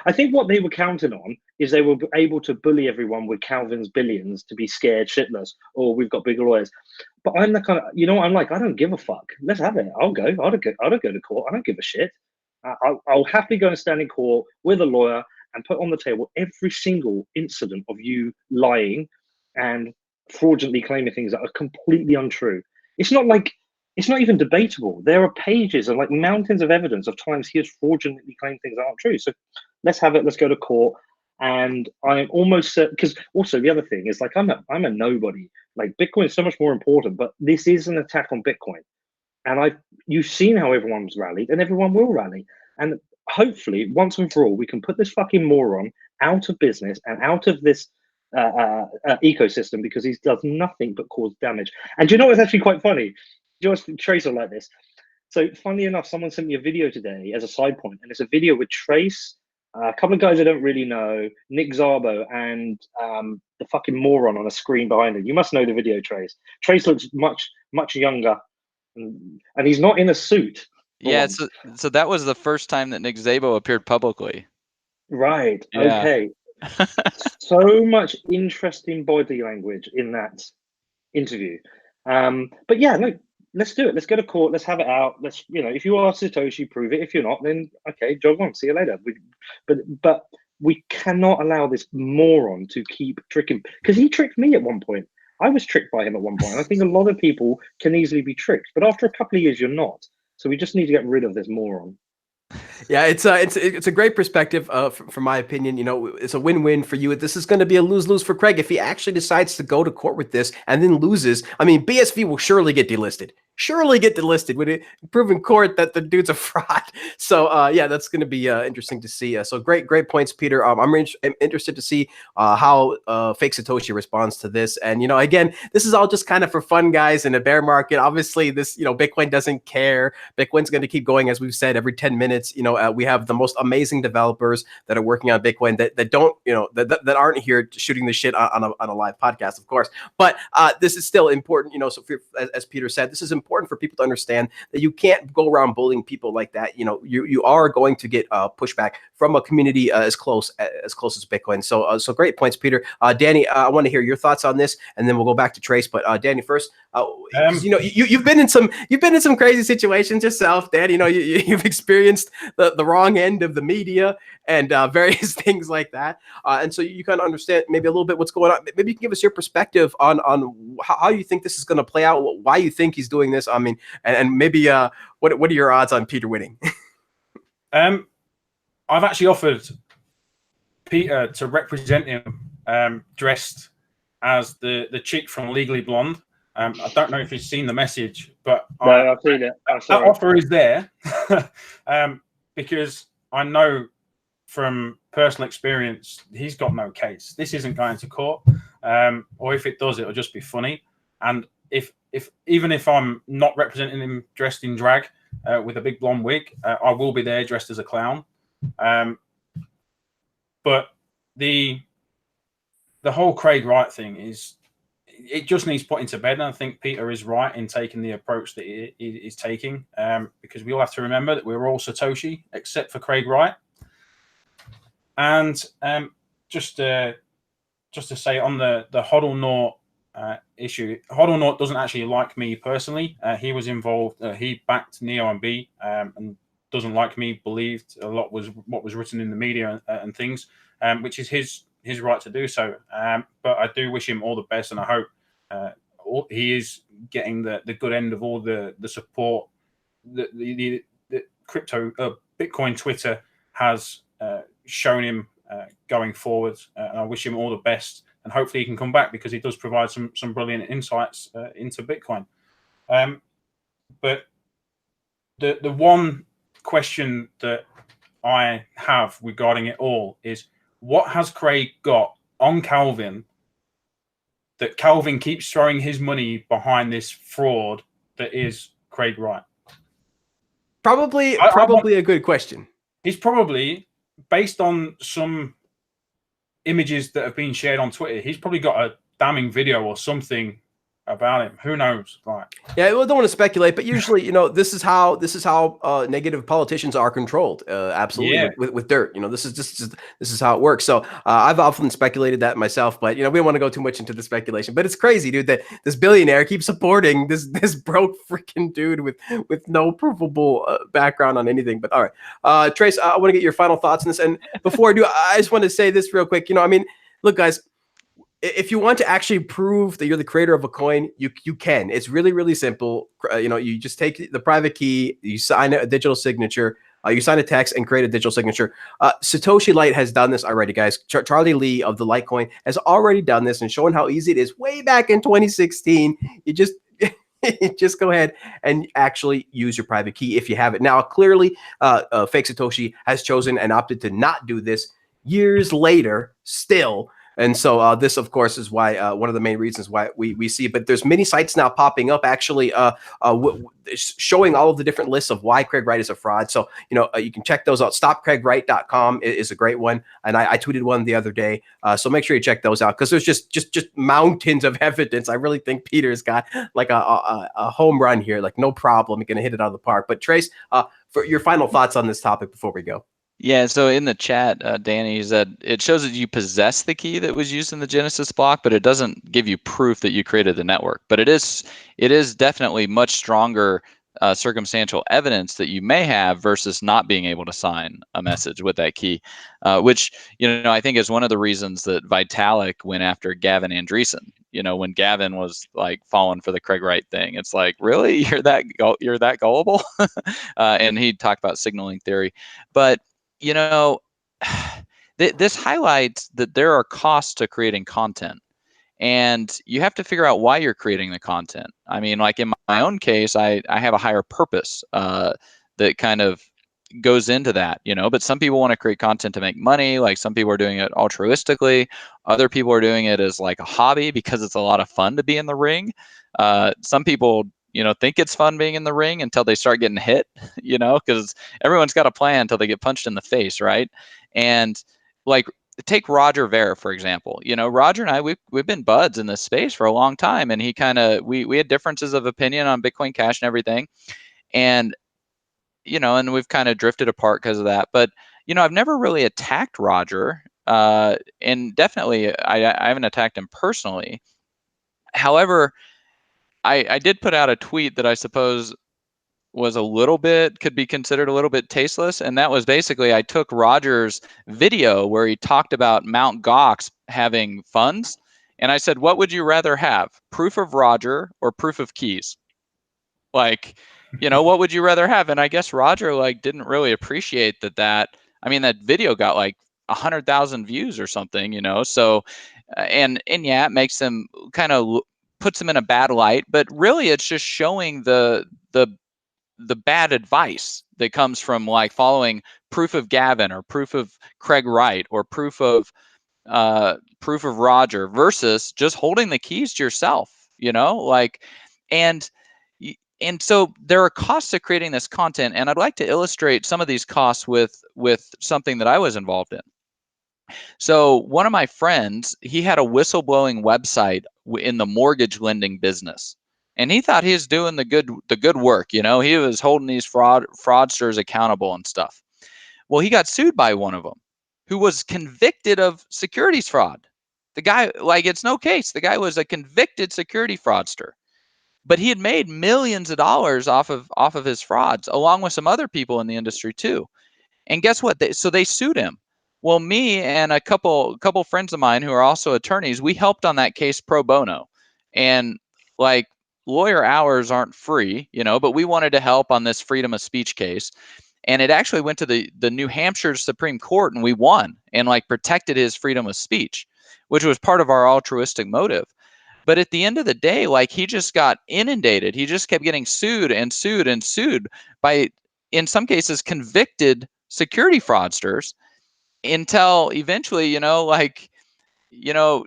I think what they were counting on is they were able to bully everyone with Calvin's billions to be scared shitless, or we've got bigger lawyers. But I'm the kind of, I'm like, I don't give a fuck. Let's have it. I'll go to court. I don't give a shit. I'll happily go and stand in court with a lawyer and put on the table every single incident of you lying and fraudulently claiming things that are completely untrue. It's not even debatable. There are pages and like mountains of evidence of times he has fraudulently claimed things that aren't true. So let's have it. Let's go to court. And I'm almost certain, because also the other thing is, like, I'm a nobody. Like, Bitcoin is so much more important, but this is an attack on Bitcoin. And you've seen how everyone's rallied, and everyone will rally. And hopefully, once and for all, we can put this fucking moron out of business and out of this ecosystem, because he does nothing but cause damage. And do you know what's actually quite funny? Just Trace will like this. So, funnily enough, someone sent me a video today as a side point, and it's a video with Trace, a couple of guys I don't really know, Nick Szabo, and the fucking moron on a screen behind him. You must know the video, Trace. Trace looks much, much younger. And he's not in a suit. Yeah, so that was the first time that Nick Szabo appeared publicly. Right. Yeah. Okay. So much interesting body language in that interview. But yeah, no, let's do it. Let's go to court. Let's have it out. Let's, if you are Satoshi, prove it. If you're not, then okay, jog on. See you later. But we cannot allow this moron to keep tricking, because he tricked me at one point. I was tricked by him at one point. I think a lot of people can easily be tricked, but after a couple of years, you're not. So we just need to get rid of this moron. Yeah, it's a great perspective. From my opinion, it's a win-win for you. This is going to be a lose-lose for Craig if he actually decides to go to court with this and then loses. I mean, BSV will surely get delisted. With it proven court that the dude's a fraud. So yeah, that's going to be interesting to see. So great points, Peter. I'm interested to see how Fake Satoshi responds to this. And again, this is all just kind of for fun, guys. In a bear market, obviously, this Bitcoin doesn't care. Bitcoin's going to keep going, as we've said, every 10 minutes. We have the most amazing developers that are working on Bitcoin that don't that aren't here shooting the shit on a live podcast, of course. But this is still important. So as Peter said, this is important important for people to understand that you can't go around bullying people like that. You know, you are going to get pushback from a community as close as Bitcoin. So great points, Peter. Danny, I want to hear your thoughts on this, and then we'll go back to Trace. But Danny first, you know, you've been in some crazy situations yourself, Dan. You know, you've experienced the wrong end of the media and various things like that, and so you kind of understand maybe a little bit what's going on. Maybe you can give us your perspective on how you think this is going to play out, why you think he's doing this. I mean, and maybe what are your odds on Peter winning? I've actually offered Peter to represent him, dressed as the chick from Legally Blonde. I don't know if you've seen the message, but no, I've seen it. That offer is there because I know from personal experience he's got no case. This isn't going to court, or if it does, it'll just be funny. And if even if I'm not representing him dressed in drag with a big blonde wig, I will be there dressed as a clown. But the whole Craig Wright thing it just needs putting to bed. And I think Peter is right in taking the approach that he is taking, because we all have to remember that we're all Satoshi except for Craig Wright. And just to say on the Hodlnaut issue, Hodlnaut doesn't actually like me personally. He was involved. He backed Neo and B, and doesn't like me. Believed a lot was what was written in the media and things, which is his right to do so. But I do wish him all the best, and I hope he is getting the good end of all the support that the crypto Bitcoin Twitter has shown him going forward. And I wish him all the best, and hopefully he can come back because he does provide some brilliant insights into Bitcoin. But the one question that I have regarding it all is, what has Craig got on Calvin that Calvin keeps throwing his money behind this fraud that is Craig Wright? Probably a good question. He's probably, based on some images that have been shared on Twitter, he's probably got a damning video or something about him. Who knows? Right. Yeah, well, don't want to speculate, but usually, you know, this is how negative politicians are controlled. Absolutely, Yeah. with dirt. You know, this is how it works. So I've often speculated that myself, but you know, we don't want to go too much into the speculation. But it's crazy, dude, that this billionaire keeps supporting this broke freaking dude with no provable background on anything. But all right, Trace, I want to get your final thoughts on this. And before I do, I just want to say this real quick. You know, I mean, look, guys. If you want to actually prove that you're the creator of a coin, you can. It's really, really simple. You know, you just take the private key, you sign a digital signature, you sign a text and create a digital signature. Satoshi Light has done this already, guys. Charlie Lee of the Litecoin has already done this and shown how easy it is way back in 2016. You just just go ahead and actually use your private key if you have it. Now, clearly, fake Satoshi has chosen and opted to not do this years later still. And so this, of course, is why one of the main reasons why we see it. But there's many sites now popping up actually showing all of the different lists of why Craig Wright is a fraud. So, you know, you can check those out. StopCraigWright.com is a great one. And I tweeted one the other day. So make sure you check those out because there's just mountains of evidence. I really think Peter's got like a home run here, like no problem. You're going to hit it out of the park. But Trace, for your final thoughts on this topic before we go. Yeah, so in the chat, Danny said it shows that you possess the key that was used in the Genesis block, but it doesn't give you proof that you created the network. But it is definitely much stronger circumstantial evidence that you may have versus not being able to sign a message with that key, which, you know, I think is one of the reasons that Vitalik went after Gavin Andreessen. You know, when Gavin was like falling for the Craig Wright thing, it's like, really, you're that gullible? And he talked about signaling theory, but you know, this highlights that there are costs to creating content, and you have to figure out why you're creating the content. I mean, like in my own case, I have a higher purpose that kind of goes into that, you know, but some people want to create content to make money. Like some people are doing it altruistically. Other people are doing it as like a hobby because it's a lot of fun to be in the ring. Some people, you know, think it's fun being in the ring until they start getting hit, you know, because everyone's got a plan until they get punched in the face, right? And like take Roger Ver, for example. You know, Roger and I, we've been buds in this space for a long time, and he kind of, we had differences of opinion on Bitcoin Cash and everything. And, you know, and we've kind of drifted apart because of that. But, you know, I've never really attacked Roger, and definitely I haven't attacked him personally. However, I did put out a tweet that I suppose was a little bit, could be considered a little bit tasteless. And that was basically, I took Roger's video where he talked about Mount Gox having funds. And I said, what would you rather have? Proof of Roger or proof of keys? Like, you know, what would you rather have? And I guess Roger like didn't really appreciate that, I mean, that video got like 100,000 views or something, you know? So, and yeah, it makes them kind of puts them in a bad light, but really it's just showing the bad advice that comes from like following proof of Gavin or proof of Craig Wright or proof of Roger versus just holding the keys to yourself, you know, like, and so there are costs to creating this content, and I'd like to illustrate some of these costs with something that I was involved in. So one of my friends, he had a whistleblowing website in the mortgage lending business. And he thought he was doing the good work, you know. He was holding these fraudsters accountable and stuff. Well, he got sued by one of them who was convicted of securities fraud. The guy, like, it's no case. The guy was a convicted security fraudster. But he had made millions of dollars off of his frauds, along with some other people in the industry too. And guess what? So they sued him. Well, me and a couple friends of mine who are also attorneys, we helped on that case pro bono. And like, lawyer hours aren't free, you know, but we wanted to help on this freedom of speech case. And it actually went to the New Hampshire Supreme Court, and we won and like protected his freedom of speech, which was part of our altruistic motive. But at the end of the day, like, he just got inundated. He just kept getting sued and sued and sued by, in some cases, convicted security fraudsters, until eventually, you know, like, you know,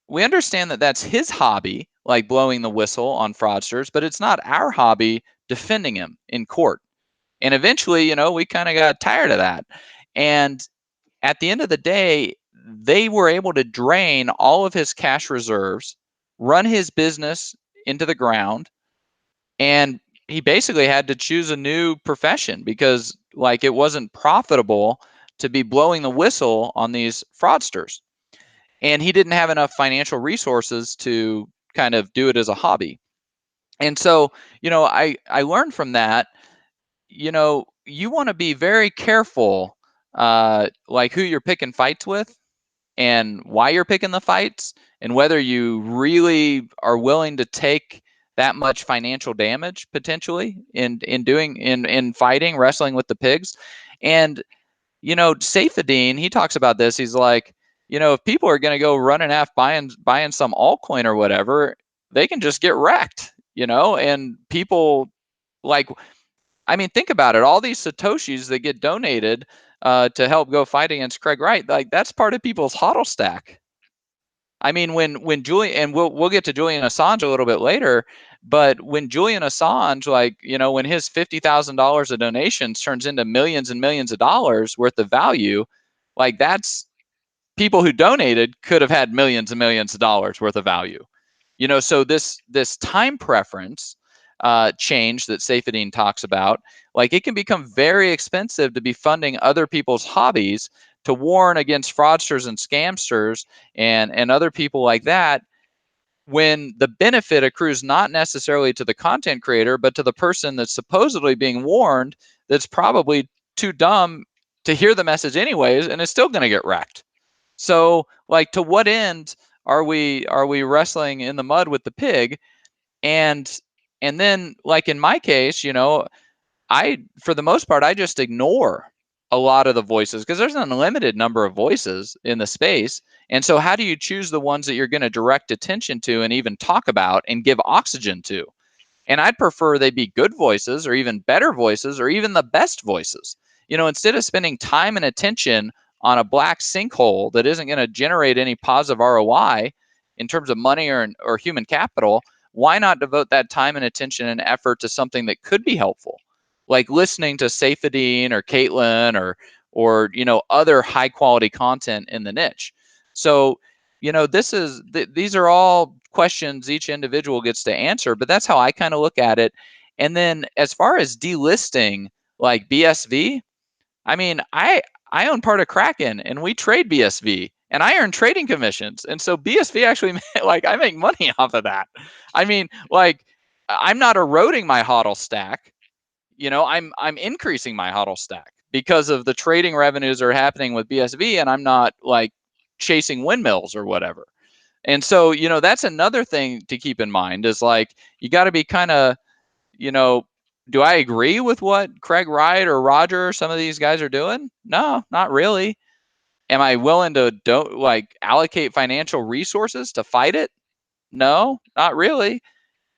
we understand that that's his hobby, like blowing the whistle on fraudsters, but it's not our hobby defending him in court. And eventually, you know, we kind of got tired of that. And at the end of the day, they were able to drain all of his cash reserves, run his business into the ground, and he basically had to choose a new profession because like it wasn't profitable to be blowing the whistle on these fraudsters. And he didn't have enough financial resources to kind of do it as a hobby. And so, you know, I learned from that, you know, you want to be very careful, like who you're picking fights with and why you're picking the fights, and whether you really are willing to take that much financial damage potentially in fighting, wrestling with the pigs. And, you know, Saifedean, he talks about this. He's like, you know, if people are going to go running off buying some altcoin or whatever, they can just get wrecked, you know. And people, like, I mean, think about it. All these Satoshis that get donated to help go fight against Craig Wright, like, that's part of people's hodl stack. I mean, when Julian, and we'll get to Julian Assange a little bit later, but when Julian Assange, like, you know, when his $50,000 of donations turns into millions and millions of dollars worth of value, like, that's people who donated could have had millions and millions of dollars worth of value. You know, so this time preference change that Saifedean talks about, like, it can become very expensive to be funding other people's hobbies to warn against fraudsters and scamsters and other people like that, when the benefit accrues not necessarily to the content creator, but to the person that's supposedly being warned, that's probably too dumb to hear the message anyways and is still going to get wrecked. So, like, to what end are we wrestling in the mud with the pig? And then, like, in my case, you know, for the most part, I just ignore a lot of the voices because there's an unlimited number of voices in the space. And so how do you choose the ones that you're going to direct attention to and even talk about and give oxygen to? And I'd prefer they be good voices or even better voices or even the best voices. You know, instead of spending time and attention on a black sinkhole that isn't going to generate any positive ROI in terms of money or human capital, why not devote that time and attention and effort to something that could be helpful? Like listening to Saifedean or Caitlin or, you know, other high quality content in the niche. So, you know, these are all questions each individual gets to answer, but that's how I kind of look at it. And then as far as delisting like BSV, I mean, I own part of Kraken and we trade BSV and I earn trading commissions. And so BSV actually, like, I make money off of that. I mean, like, I'm not eroding my HODL stack. You know, I'm increasing my HODL stack because of the trading revenues that are happening with BSV, and I'm not like chasing windmills or whatever. And so, you know, that's another thing to keep in mind is like, you got to be kind of, you know, do I agree with what Craig Wright or Roger or some of these guys are doing? No, not really. Am I willing to allocate financial resources to fight it? No, not really.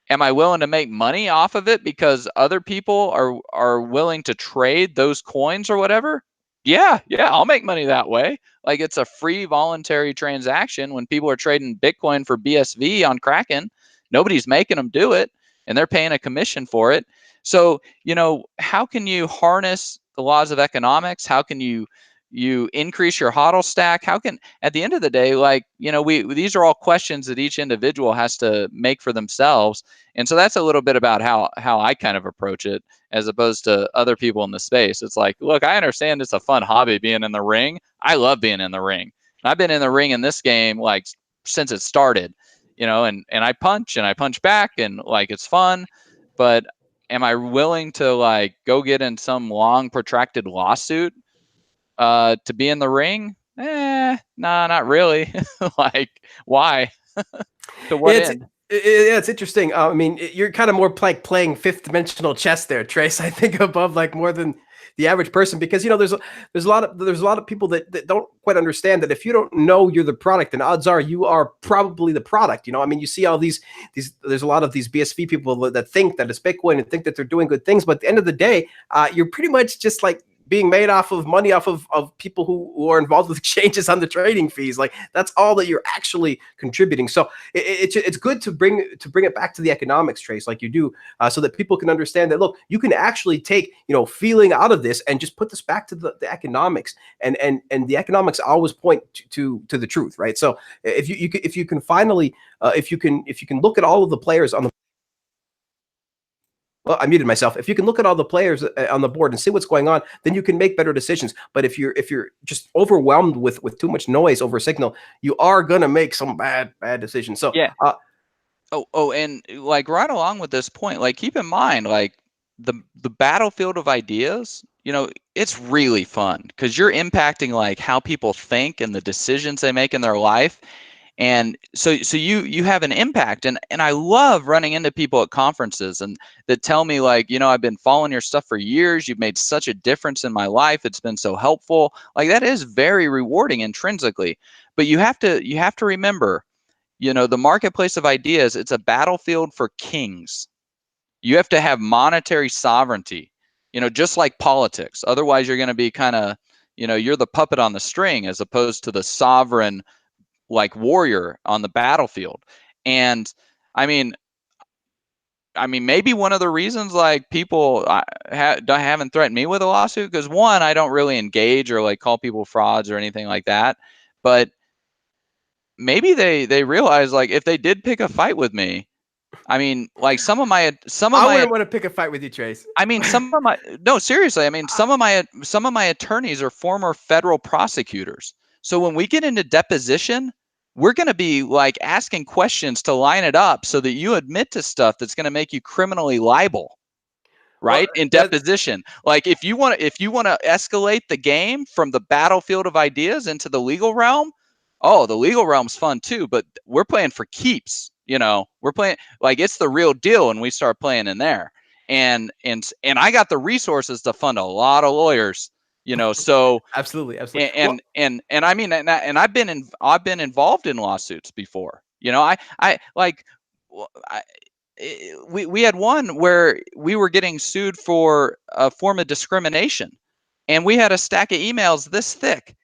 Am I willing to make money off of it because other people are willing to trade those coins or whatever? Yeah, I'll make money that way. Like, it's a free voluntary transaction when people are trading Bitcoin for BSV on Kraken. Nobody's making them do it, and they're paying a commission for it. So, you know, how can you harness the laws of economics? How can you increase your HODL stack? How can, at the end of the day, like, you know, these are all questions that each individual has to make for themselves. And so that's a little bit about how I kind of approach it as opposed to other people in the space. It's like, look, I understand it's a fun hobby being in the ring. I love being in the ring. And I've been in the ring in this game like since it started, you know, and I punch back and like it's fun. But am I willing to like go get in some long protracted lawsuit to be in the ring? Nah, not really. Like, why? To what end? Yeah, it's interesting. I mean, you're kind of more like playing fifth dimensional chess there, Trace. I think above like more than the average person, because you know there's a lot of people that don't quite understand that if you don't know you're the product, then odds are you are probably the product. You know, I mean, you see all these there's a lot of these BSV people that think that it's Bitcoin and think that they're doing good things, but at the end of the day, you're pretty much just like being made off of money off of people who are involved with exchanges on the trading fees. Like that's all that you're actually contributing. So it's good to bring it back to the economics, Trace, like you do, so that people can understand that, look, you can actually take, you know, feeling out of this and just put this back to the economics, and the economics always point to the truth, right? So if you can finally if you can look at all of the players on the, well, I muted myself. If you can look at all the players on the board and see what's going on, then you can make better decisions. But if you're just overwhelmed with too much noise over signal, you are gonna make some bad decisions. So yeah. And like right along with this point, like keep in mind, like the battlefield of ideas, you know, it's really fun because you're impacting like how people think and the decisions they make in their life. And so you have an impact, and I love running into people at conferences and that tell me like, you know, I've been following your stuff for years. You've made such a difference in my life. It's been so helpful. Like that is very rewarding intrinsically. But you have to remember, you know, the marketplace of ideas, it's a battlefield for kings. You have to have monetary sovereignty, you know, just like politics. Otherwise, you're going to be kind of, you know, you're the puppet on the string as opposed to the sovereign like warrior on the battlefield. And I mean maybe one of the reasons like people haven't threatened me with a lawsuit, because one, I don't really engage or like call people frauds or anything like that. But maybe they realize like if they did pick a fight with me, I mean, like some of my I wouldn't want to pick a fight with you, Trace. I mean, no, seriously. I mean, some of my attorneys are former federal prosecutors. So when we get into deposition, we're going to be like asking questions to line it up so that you admit to stuff that's going to make you criminally liable, right? Well, In deposition. Like if you want to escalate the game from the battlefield of ideas into the legal realm, oh, the legal realm's fun too, but we're playing for keeps. You know, we're playing like it's the real deal when we start playing in there. And I got the resources to fund a lot of lawyers, you know. So absolutely. and I mean, and I've been involved in lawsuits before. You know, we had one where we were getting sued for a form of discrimination, and we had a stack of emails this thick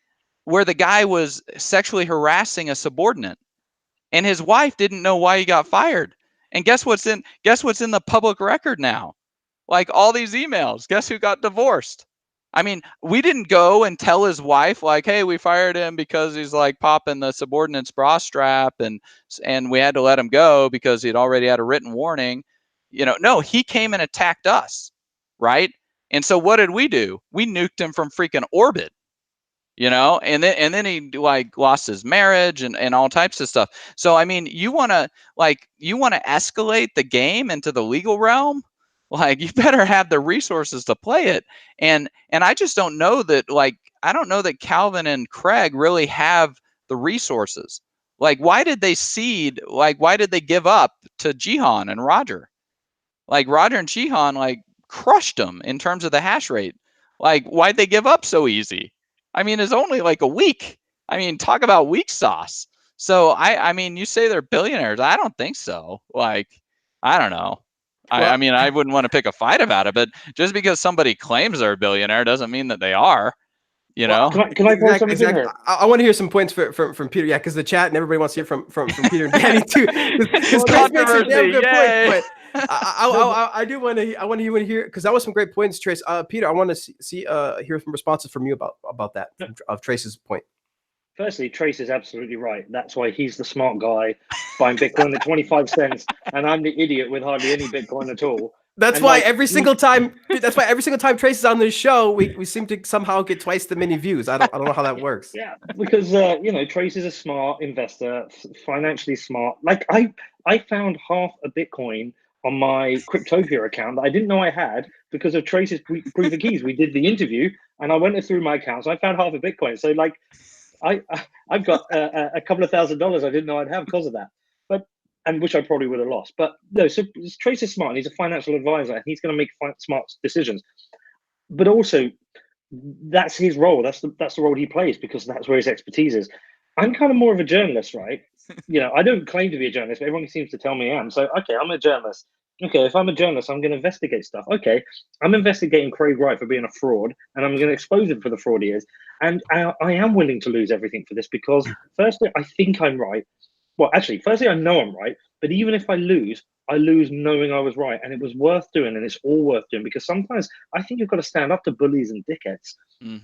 where the guy was sexually harassing a subordinate, and his wife didn't know why he got fired. And guess what's in the public record now? Like all these emails. Guess who got divorced? I mean, we didn't go and tell his wife like, "Hey, we fired him because he's like popping the subordinate's bra strap, and we had to let him go because he'd already had a written warning." You know, no, he came and attacked us, right? And so what did we do? We nuked him from freaking orbit, you know, and then he like lost his marriage and all types of stuff. So I mean, you want to escalate the game into the legal realm, like you better have the resources to play it. And I just don't know that, like, I don't know that Calvin and Craig really have the resources. Like, why did they cede? Like, why did they give up to Jihan and Roger? Like, Roger and Jihan like crushed them in terms of the hash rate. Like, why'd they give up so easy? I mean, it's only like a week. I mean, talk about weak sauce. So I mean, you say they're billionaires. I don't think so. Like, I don't know. Well, I mean, I wouldn't want to pick a fight about it, but just because somebody claims they're a billionaire doesn't mean that they are. You Well, know? Can I throw something in exactly. here? I want to hear some points from Peter. Yeah, because the chat and everybody wants to hear from Peter and Danny too. Because Trace makes a damn good point. But I do want to. I want to hear, because that was some great points, Trace. Peter, I want to hear some responses from you about that, of Trace's point. Firstly, Trace is absolutely right. That's why he's the smart guy buying Bitcoin at 25 cents, and I'm the idiot with hardly any Bitcoin at all. That's And why like, every single time. That's why every single time Trace is on this show, we seem to somehow get twice the many views. I don't know how that works. Yeah, because you know, Trace is a smart investor, financially smart. Like I found half a Bitcoin on my Cryptopia account that I didn't know I had because of Trace's proof of keys. We did the interview, and I went through my account, so I found half a Bitcoin. So like, I've got a couple of $1,000s I didn't know I'd have because of that, but and which I probably would have lost. But no, so Trace is smart. And he's a financial advisor, and he's going to make smart decisions. But also, that's his role. That's the role he plays, because that's where his expertise is. I'm kind of more of a journalist, right? You know, I don't claim to be a journalist, but everyone seems to tell me I am. So, okay, I'm a journalist. Okay, if I'm a journalist, I'm going to investigate stuff. Okay, I'm investigating Craig Wright for being a fraud, and I'm going to expose him for the fraud he is. And I am willing to lose everything for this, because firstly, I think I'm right. Well, actually, firstly, I know I'm right. But even if I lose knowing I was right, and it was worth doing, and it's all worth doing, because sometimes I think you've got to stand up to bullies and dickheads.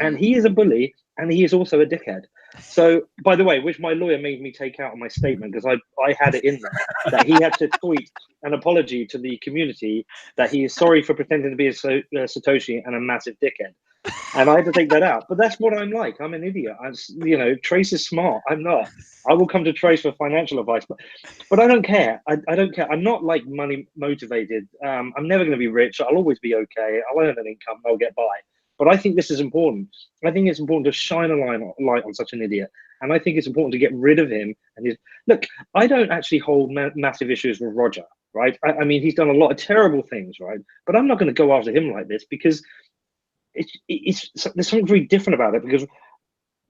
And he is a bully, and he is also a dickhead. So, by the way, which my lawyer made me take out on my statement, because I had it in there that he had to tweet an apology to the community that he is sorry for pretending to be a Satoshi and a massive dickhead. And I had to take that out. But that's what I'm like. I'm an idiot. You know, Trace is smart. I'm not. I will come to Trace for financial advice, but I don't care. I don't care. I'm not like money motivated. I'm never going to be rich. I'll always be okay. I'll earn an income. I'll get by. But I think this is important. I think it's important to shine a light on such an idiot. And I think it's important to get rid of him. And look, I don't actually hold massive issues with Roger, right? I mean, he's done a lot of terrible things, right? But I'm not going to go after him like this, because there's something very different about it. Because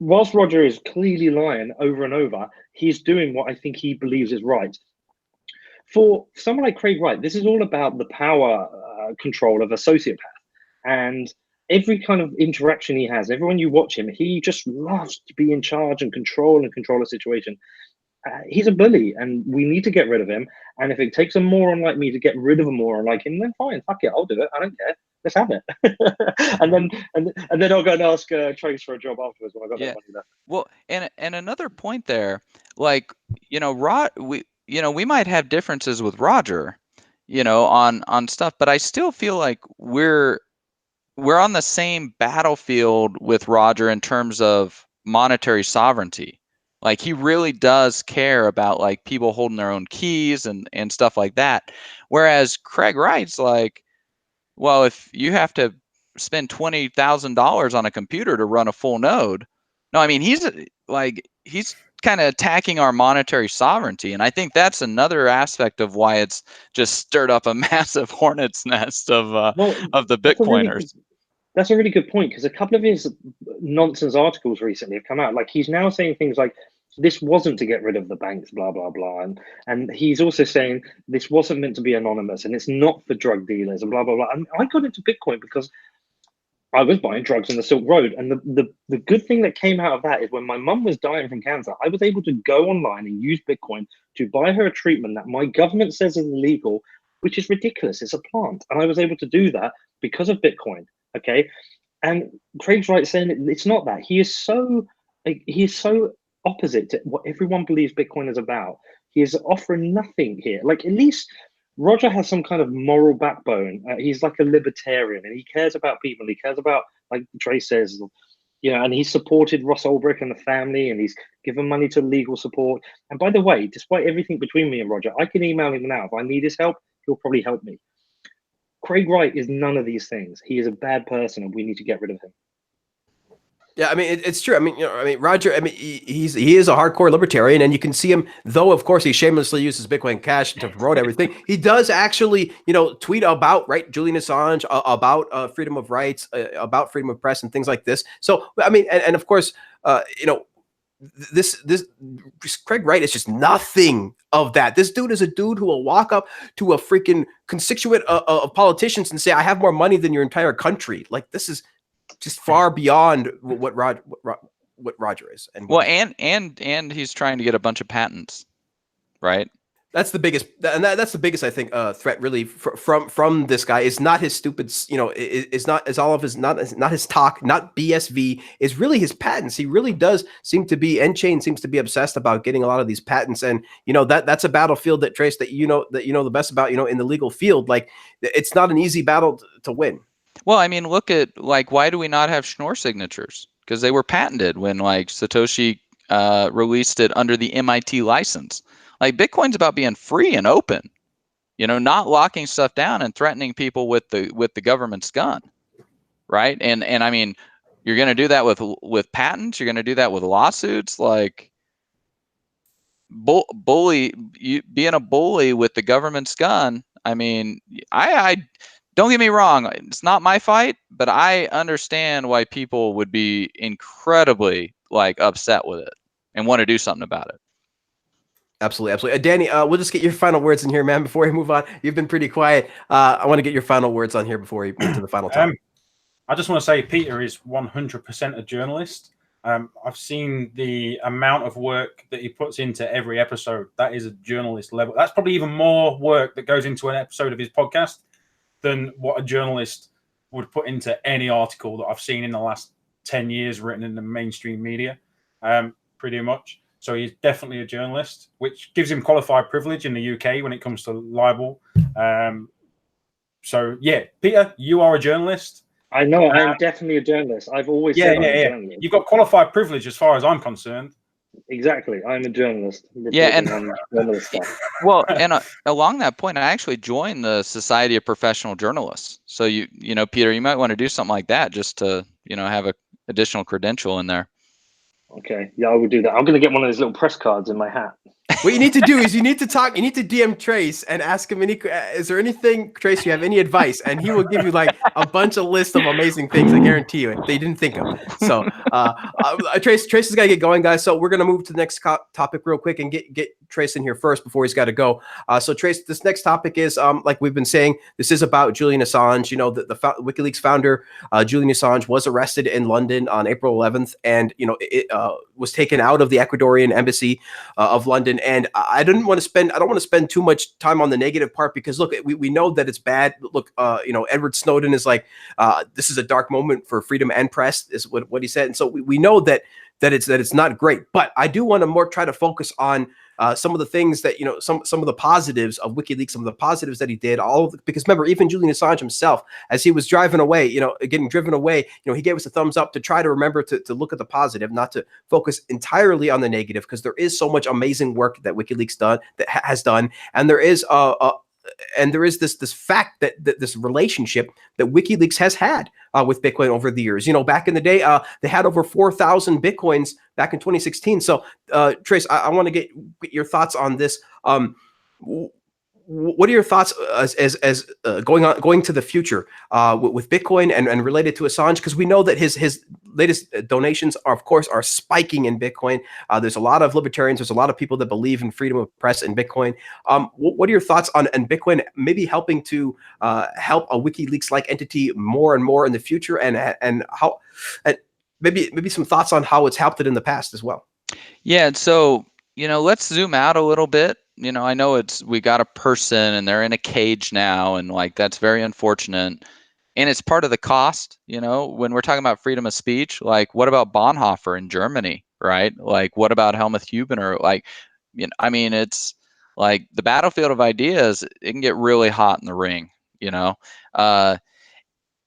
whilst Roger is clearly lying over and over, he's doing what I think he believes is right. For someone like Craig Wright, this is all about the power control of a sociopath. And every kind of interaction he has, everyone you watch him, he just loves to be in charge and control a situation. He's a bully, and we need to get rid of him. And if it takes a moron like me to get rid of a moron like him, then fine, fuck it, I'll do it. I don't care. Let's have it. and then I'll go and ask Trace for a job afterwards when I got that money left. Well, and another point there, like, you know, we might have differences with Roger, you know, on stuff, but I still feel like we're on the same battlefield with Roger in terms of monetary sovereignty. Like, he really does care about like people holding their own keys and stuff like that. Whereas Craig Wright's like, well, if you have to spend $20,000 on a computer to run a full node, no, I mean, he's kind of attacking our monetary sovereignty. And I think that's another aspect of why it's just stirred up a massive hornet's nest of the Bitcoiners. That's a really good point, because a couple of his nonsense articles recently have come out. Like, he's now saying things like, this wasn't to get rid of the banks, blah, blah, blah. And he's also saying this wasn't meant to be anonymous, and it's not for drug dealers, and blah, blah, blah. And I got into Bitcoin because I was buying drugs on the Silk Road. And the good thing that came out of that is when my mum was dying from cancer, I was able to go online and use Bitcoin to buy her a treatment that my government says is illegal, which is ridiculous. It's a plant. And I was able to do that because of Bitcoin. Okay. And Craig's right saying it's not that. He is so opposite to what everyone believes Bitcoin is about. He is offering nothing here. Like, at least Roger has some kind of moral backbone. He's like a libertarian, and he cares about people. He cares about, like Trey says, and he supported Ross Ulbricht and the family, and he's given money to legal support. And by the way, despite everything between me and Roger, I can email him now. If I need his help, he'll probably help me. Craig Wright is none of these things. He is a bad person, and we need to get rid of him. Yeah, I mean, it's true. I mean, Roger. I mean, he is a hardcore libertarian, and you can see him. Though, of course, he shamelessly uses Bitcoin Cash to promote everything. He does actually, tweet about Julian Assange, about freedom of rights, about freedom of press, and things like this. So, I mean, and of course, this Craig Wright is just nothing of that. This dude is a dude who will walk up to a freaking constituent of politicians and say, "I have more money than your entire country." Like, this is just far beyond what Roger is. And and he's trying to get a bunch of patents, right? That's the biggest, and that's the biggest, I think, threat really from this guy. Is not his stupid, is not as all of his not his talk, not BSV, is really his patents. He really does seem to be, N-Chain seems to be obsessed about getting a lot of these patents, and that's a battlefield that Trace that the best about, in the legal field. Like, it's not an easy battle to win. Well, I mean, look at, like, why do we not have Schnorr signatures? Because they were patented when, like, Satoshi released it under the MIT license. Like, Bitcoin's about being free and open, not locking stuff down and threatening people with the government's gun, right? And I mean, you're going to do that with patents. You're going to do that with lawsuits. Like, being a bully with the government's gun. I mean, I don't get me wrong, it's not my fight, but I understand why people would be incredibly, like, upset with it and want to do something about it. Absolutely, absolutely. Danny, we'll just get your final words in here, man, before we move on. You've been pretty quiet. I want to get your final words on here before we move to the final topic. I just want to say Peter is 100% a journalist. I've seen the amount of work that he puts into every episode. That is a journalist level. That's probably even more work that goes into an episode of his podcast than what a journalist would put into any article that I've seen in the last 10 years written in the mainstream media, pretty much. So he's definitely a journalist, which gives him qualified privilege in the UK when it comes to libel. So, yeah, Peter, you are a journalist. I know, I'm definitely a journalist. I've always said I'm a journalist. You've got qualified privilege as far as I'm concerned. Exactly, I'm a journalist. Yeah, and well, and along that point, I actually joined the Society of Professional Journalists. So Peter, you might want to do something like that just to have a additional credential in there. Okay, yeah, I would do that. I'm going to get one of those little press cards in my hat. What you need to do is you need to DM Trace and ask him is there anything, Trace, you have any advice? And he will give you like a bunch of lists of amazing things, I guarantee you, they didn't think of. So Trace has got to get going, guys. So we're going to move to the next topic real quick and get Trace in here first before he's got to go. So Trace, this next topic is, like we've been saying, this is about Julian Assange. The WikiLeaks founder, Julian Assange, was arrested in London on April 11th, and it was taken out of the Ecuadorian embassy of London. And I don't want to spend too much time on the negative part, because look, we know that it's bad. Look, Edward Snowden is like, this is a dark moment for freedom and press, is what he said. And so we know that it's not great. But I do want to try to focus on some of the things that, some of the positives of WikiLeaks, some of the positives that he did, because remember, even Julian Assange himself, as he was driving away, getting driven away, he gave us a thumbs up to try to remember to look at the positive, not to focus entirely on the negative, because there is so much amazing work that WikiLeaks has done. And there is this fact that this relationship that WikiLeaks has had with Bitcoin over the years. Back in the day, they had over 4,000 Bitcoins back in 2016. So, Trace, I want to get your thoughts on this. What are your thoughts as going to the future with Bitcoin and related to Assange? Because we know that his latest donations are spiking in Bitcoin. There's a lot of libertarians. There's a lot of people that believe in freedom of press in Bitcoin. What are your thoughts on Bitcoin maybe helping to help a WikiLeaks-like entity more and more in the future, and how, and maybe some thoughts on how it's helped it in the past as well? Yeah. So let's zoom out a little bit. I know we got a person and they're in a cage now, and like, that's very unfortunate. and it's part of the cost. When we're talking about freedom of speech, like what about Bonhoeffer in Germany, right? Like what about Helmut Hubener? Like, I mean, it's like the battlefield of ideas. It can get really hot in the ring, uh,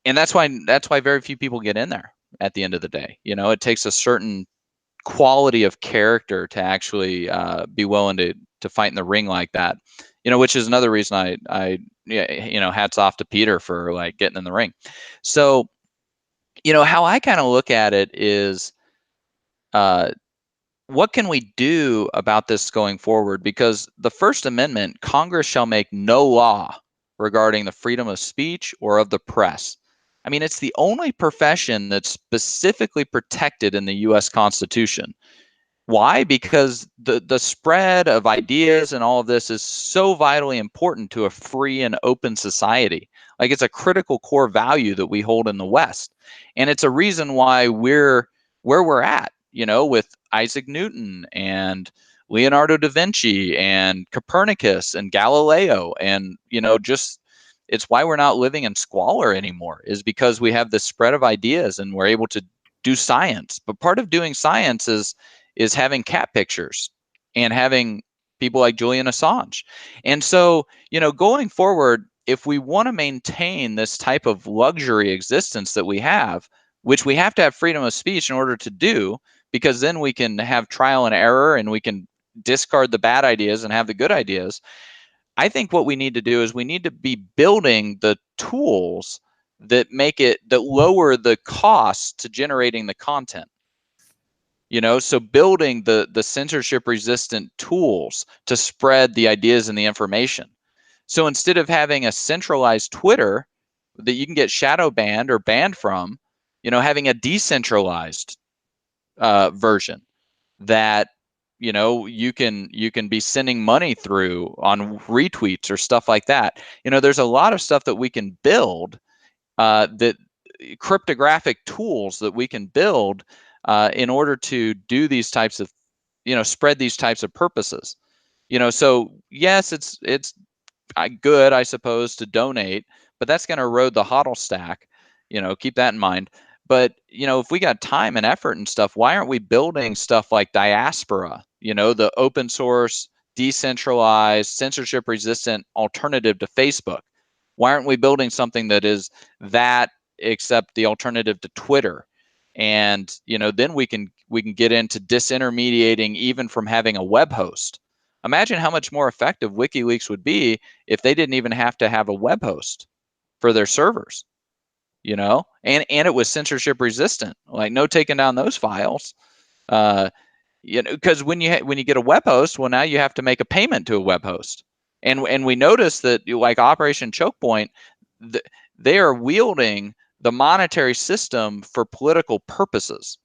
and that's why very few people get in there at the end of the day. It takes a certain quality of character to actually be willing to fight in the ring like that. Which is another reason I hats off to Peter for like getting in the ring. So, how I kind of look at it is, what can we do about this going forward? Because the First Amendment, Congress shall make no law regarding the freedom of speech or of the press. I mean, it's the only profession that's specifically protected in the U.S. Constitution. Why? Because the spread of ideas and all of this is so vitally important to a free and open society. Like, it's a critical core value that we hold in the West. And it's a reason why we're where we're at, with Isaac Newton and Leonardo da Vinci and Copernicus and Galileo. And, just it's why we're not living in squalor anymore, is because we have this spread of ideas and we're able to do science. But part of doing science is having cat pictures and having people like Julian Assange. And so, going forward, if we want to maintain this type of luxury existence that we have, which we have to have freedom of speech in order to do, because then we can have trial and error and we can discard the bad ideas and have the good ideas. I think what we need to do is we need to be building the tools that lower the cost to generating the content. So building the censorship resistant tools to spread the ideas and the information. So instead of having a centralized Twitter that you can get shadow banned or banned from, having a decentralized version that you can be sending money through on retweets or stuff like that. There's a lot of stuff that we can build, that cryptographic tools that we can build in order to do these types of, spread these types of purposes. So yes, it's good, I suppose, to donate, but that's going to erode the hodl stack. Keep that in mind. But if we got time and effort and stuff, why aren't we building stuff like Diaspora? The open source, decentralized, censorship resistant alternative to Facebook. Why aren't we building something that is that, except the alternative to Twitter? And then we can get into disintermediating even from having a web host. Imagine how much more effective WikiLeaks would be if they didn't even have to have a web host for their servers, and it was censorship resistant, like no taking down those files. Because when you get a web host, well, now you have to make a payment to a web host, and we notice that, like Operation Choke Point, they are wielding the monetary system for political purposes.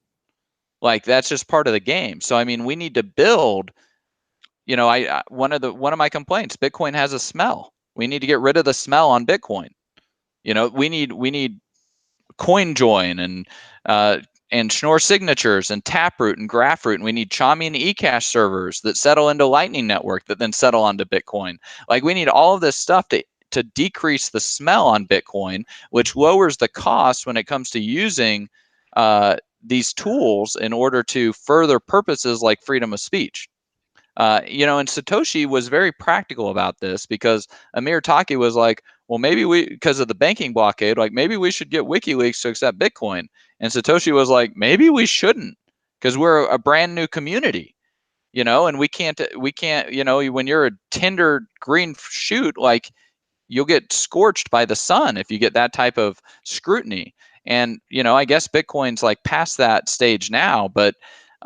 Like, that's just part of the game. So I mean, we need to build. One of my complaints, Bitcoin has a smell. We need to get rid of the smell on Bitcoin. We need CoinJoin and Schnorr signatures and Taproot and Graphroot, and we need Chaumian and eCash servers that settle into Lightning Network that then settle onto Bitcoin. Like, we need all of this stuff to decrease the smell on Bitcoin, which lowers the cost when it comes to using these tools in order to further purposes like freedom of speech. And Satoshi was very practical about this, because Amir Taki was like, well, maybe because of the banking blockade, like maybe we should get WikiLeaks to accept Bitcoin. And Satoshi was like, maybe we shouldn't, because we're a brand new community, and we can't, when you're a tender green shoot, like, you'll get scorched by the sun if you get that type of scrutiny. And, I guess Bitcoin's like past that stage now, but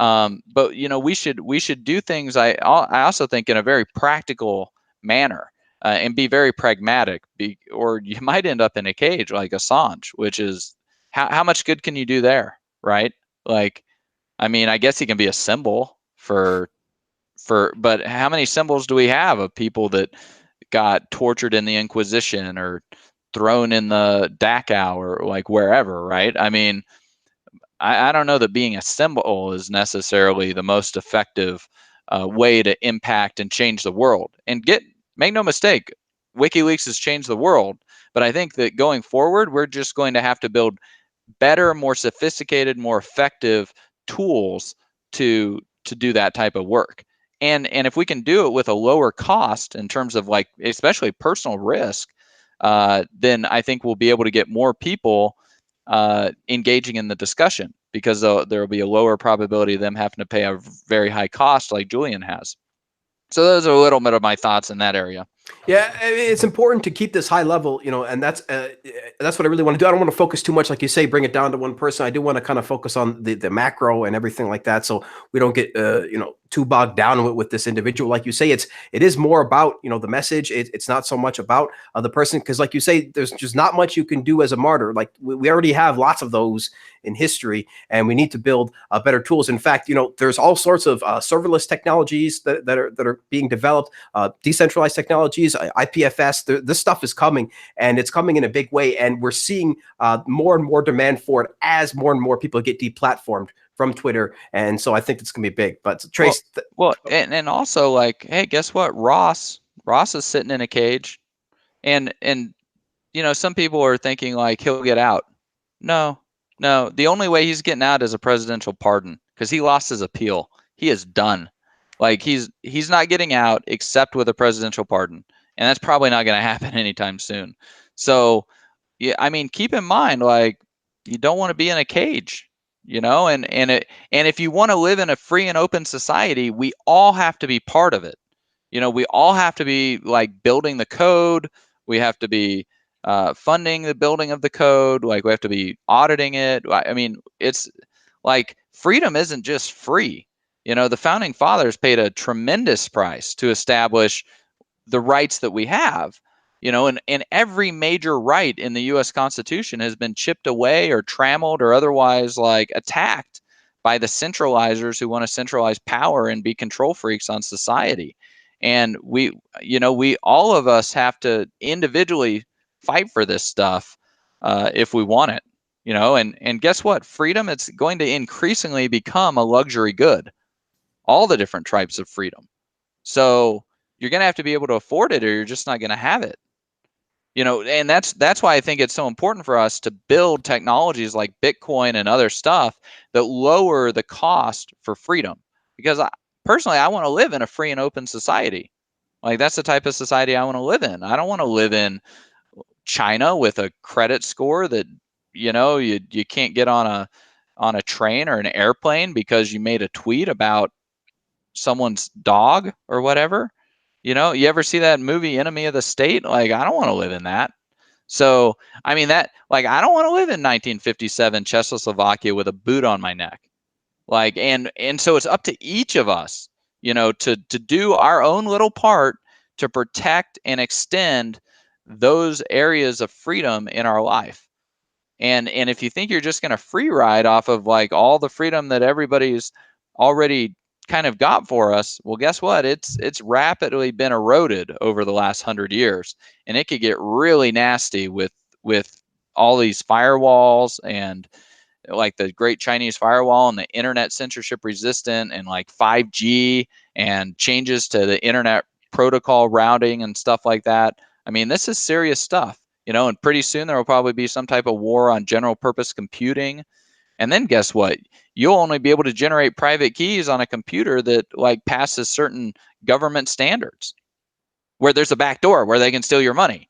we should do things. I also think in a very practical manner, and be very pragmatic. Or you might end up in a cage like Assange, which is how much good can you do there, right? Like, I mean, I guess he can be a symbol but how many symbols do we have of people that got tortured in the Inquisition or thrown in the Dachau or like wherever, right? I mean, I don't know that being a symbol is necessarily the most effective way to impact and change the world. And make no mistake, WikiLeaks has changed the world, But I think that going forward, we're just going to have to build better, more sophisticated, more effective tools to do that type of work. And if we can do it with a lower cost in terms of like especially personal risk, then I think we'll be able to get more people engaging in the discussion, because there will be a lower probability of them having to pay a very high cost like Julian has. So those are a little bit of my thoughts in that area. Yeah, I mean, it's important to keep this high level, you know, and that's what I really want to do. I don't want to focus too much, like you say, bring it down to one person. I do want to kind of focus on the macro and everything like that, so we don't get you know, too bogged down with this individual. Like you say, it is more about, you know, the message. It's not so much about the person, because like you say, there's just not much you can do as a martyr. Like we already have lots of those in history, and we need to build better tools. In fact, you know, there's all sorts of serverless technologies that are being developed, decentralized technologies, IPFS. This stuff is coming, and it's coming in a big way, and we're seeing more and more demand for it as more and more people get deplatformed from Twitter. And so I think it's gonna be big. But Trace, and also, like, hey, guess what? Ross is sitting in a cage, and you know, some people are thinking like he'll get out. No, the only way he's getting out is a presidential pardon, because he lost his appeal. He is done. Like he's not getting out except with a presidential pardon, and that's probably not going to happen anytime soon. So yeah, I mean, keep in mind, like, you don't want to be in a cage, you know, and if you want to live in a free and open society, we all have to be part of it. You know, we all have to be like building the code. We have to be funding the building of the code. Like we have to be auditing it. I mean, it's like freedom isn't just free. You know, the founding fathers paid a tremendous price to establish the rights that we have. You know, and every major right in the U.S. Constitution has been chipped away or trammeled or otherwise like attacked by the centralizers who want to centralize power and be control freaks on society. And we all of us have to individually fight for this stuff if we want it. You know, and guess what? Freedom, it's going to increasingly become a luxury good. All the different types of freedom. So you're going to have to be able to afford it, or you're just not going to have it. You know, and that's why I think it's so important for us to build technologies like Bitcoin and other stuff that lower the cost for freedom. Because personally, I want to live in a free and open society. Like that's the type of society I want to live in. I don't want to live in China with a credit score that, you know, you can't get on a train or an airplane because you made a tweet about someone's dog or whatever. You know, you ever see that movie Enemy of the State? Like, I don't want to live in that. So, I mean, I don't want to live in 1957 Czechoslovakia with a boot on my neck. Like, and so it's up to each of us, you know, to do our own little part to protect and extend those areas of freedom in our life. And if you think you're just going to free ride off of like all the freedom that everybody's already kind of got for us, well, guess what? It's rapidly been eroded over the last 100 years, and it could get really nasty with all these firewalls and like the Great Chinese Firewall and the internet censorship resistant and like 5G and changes to the internet protocol routing and stuff like that. I mean, this is serious stuff, you know, and pretty soon there will probably be some type of war on general purpose computing. And then guess what? You'll only be able to generate private keys on a computer that like passes certain government standards, where there's a back door where they can steal your money,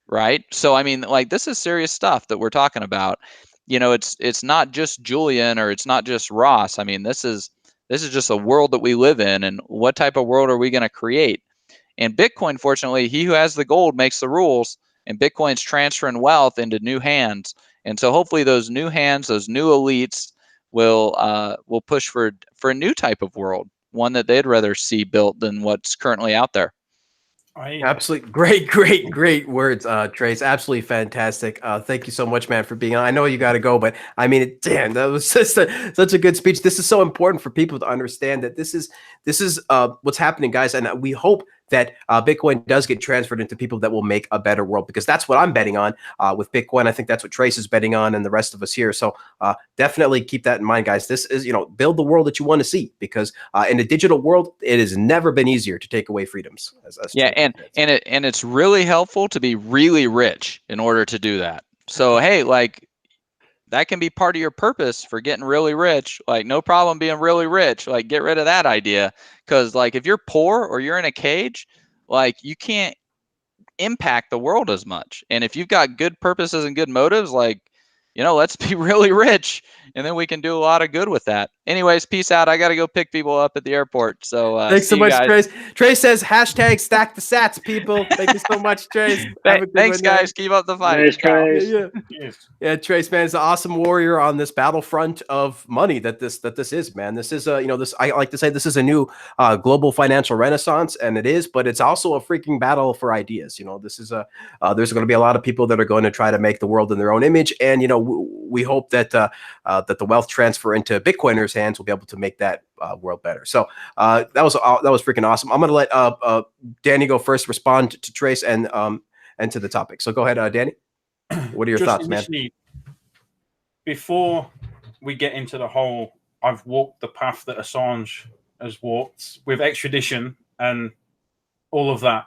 right? So I mean, like, this is serious stuff that we're talking about. You know, it's not just Julian or it's not just Ross. I mean, this is just a world that we live in, and what type of world are we going to create? And Bitcoin, fortunately, he who has the gold makes the rules, and Bitcoin's transferring wealth into new hands. And so hopefully those new hands, those new elites will push for a new type of world, one that they'd rather see built than what's currently out there. Absolutely great words, Trace. Absolutely fantastic. Thank you so much, man, for being on. I know you got to go, but I mean, damn, that was just such a good speech. This is so important for people to understand that this is what's happening, guys, and we hope that Bitcoin does get transferred into people that will make a better world, because that's what I'm betting on with Bitcoin. I think that's what Trace is betting on, and the rest of us here. So definitely keep that in mind, guys. This is, build the world that you want to see, because in a digital world, it has never been easier to take away freedoms. And it's really helpful to be really rich in order to do that. So hey, like, that can be part of your purpose for getting really rich. Like, no problem being really rich. Like, get rid of that idea, because like if you're poor or you're in a cage, like, you can't impact the world as much. And if you've got good purposes and good motives, like, let's be really rich, and then we can do a lot of good with that. Anyways, peace out. I got to go pick people up at the airport. So thanks so much, guys. Trace. Trace says hashtag stack the sats, people. Thank you so much, Trace. Thanks, guys. Keep up the fight. Nice, Trace. Yeah, Trace, man, is an awesome warrior on this battlefront of money that this is, man. This is I like to say this is a new global financial renaissance, and it is, but it's also a freaking battle for ideas. This is there's going to be a lot of people that are going to try to make the world in their own image, and we hope that that the wealth transfer into Bitcoiners' hands will be able to make that world better. So that was freaking awesome. I'm going to let Danny go first, respond to Trace and to the topic. So go ahead, Danny. What are your thoughts, man? Before we get into the whole, I've walked the path that Assange has walked with extradition and all of that.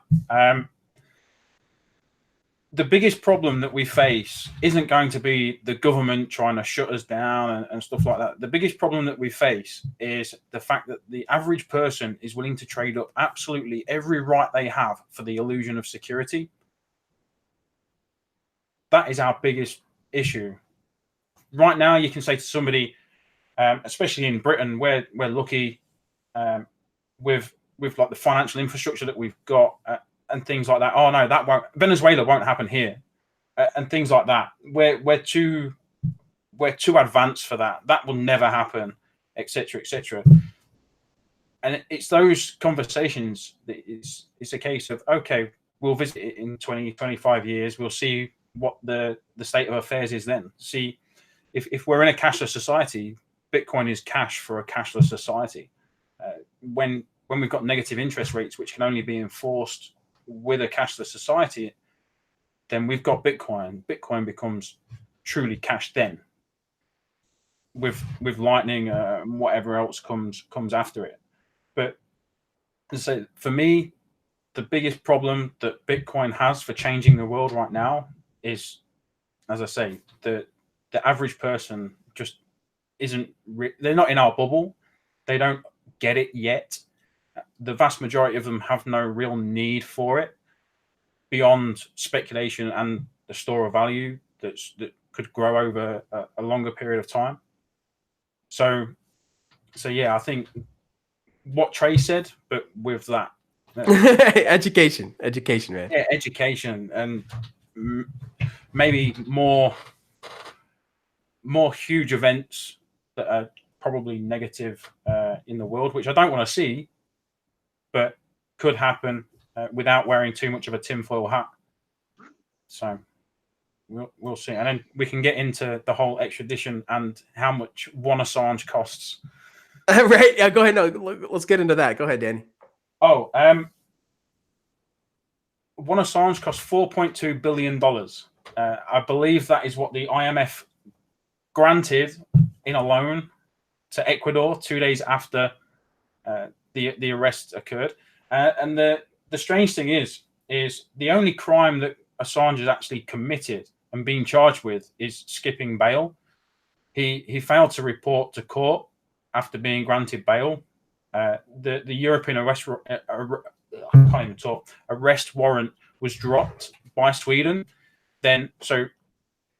The biggest problem that we face isn't going to be the government trying to shut us down and stuff like that. The biggest problem that we face is the fact that the average person is willing to trade up absolutely every right they have for the illusion of security. That is our biggest issue. Right now, you can say to somebody, especially in Britain, we're lucky with like the financial infrastructure that we've got and things like that. Oh no, that won't. Venezuela won't happen here, and things like that. We're too advanced for that. That will never happen, etc., etc. And it's those conversations that it's a case of, okay, we'll visit it in 20, 25 years. We'll see what the state of affairs is then. See, if we're in a cashless society, Bitcoin is cash for a cashless society. When we've got negative interest rates, which can only be enforced with a cashless society, then we've got Bitcoin. Bitcoin becomes truly cash then. With Lightning and whatever else comes after it. But so for me, the biggest problem that Bitcoin has for changing the world right now is, as I say, the average person just isn't. They're not in our bubble. They don't get it yet. The vast majority of them have no real need for it beyond speculation and the store of value that could grow over a longer period of time. So yeah, I think what Trey said, but with that. education, man. Yeah, education, and maybe more huge events that are probably negative in the world, which I don't want to see, but could happen without wearing too much of a tinfoil hat. So we'll see, and then we can get into the whole extradition and how much one Assange costs. Right? Yeah, go ahead. No, let's get into that. Go ahead, Danny. Oh, one Assange costs $4.2 billion. I believe that is what the IMF granted in a loan to Ecuador 2 days after the arrest occurred. And the strange thing is the only crime that Assange has actually committed and been charged with is skipping bail. He failed to report to court after being granted bail. The European arrest warrant was dropped by Sweden. Then, so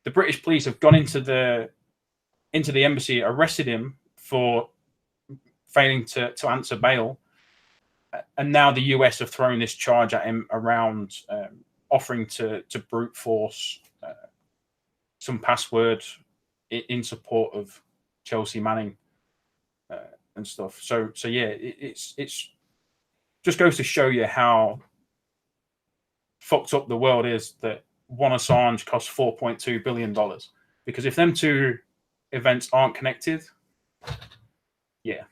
the British police have gone into the embassy, arrested him for failing to answer bail, and now the US have thrown this charge at him around offering to brute force some password in support of Chelsea Manning and stuff. So yeah, it's just goes to show you how fucked up the world is that one Assange costs $4.2 billion. Because if them two events aren't connected, yeah.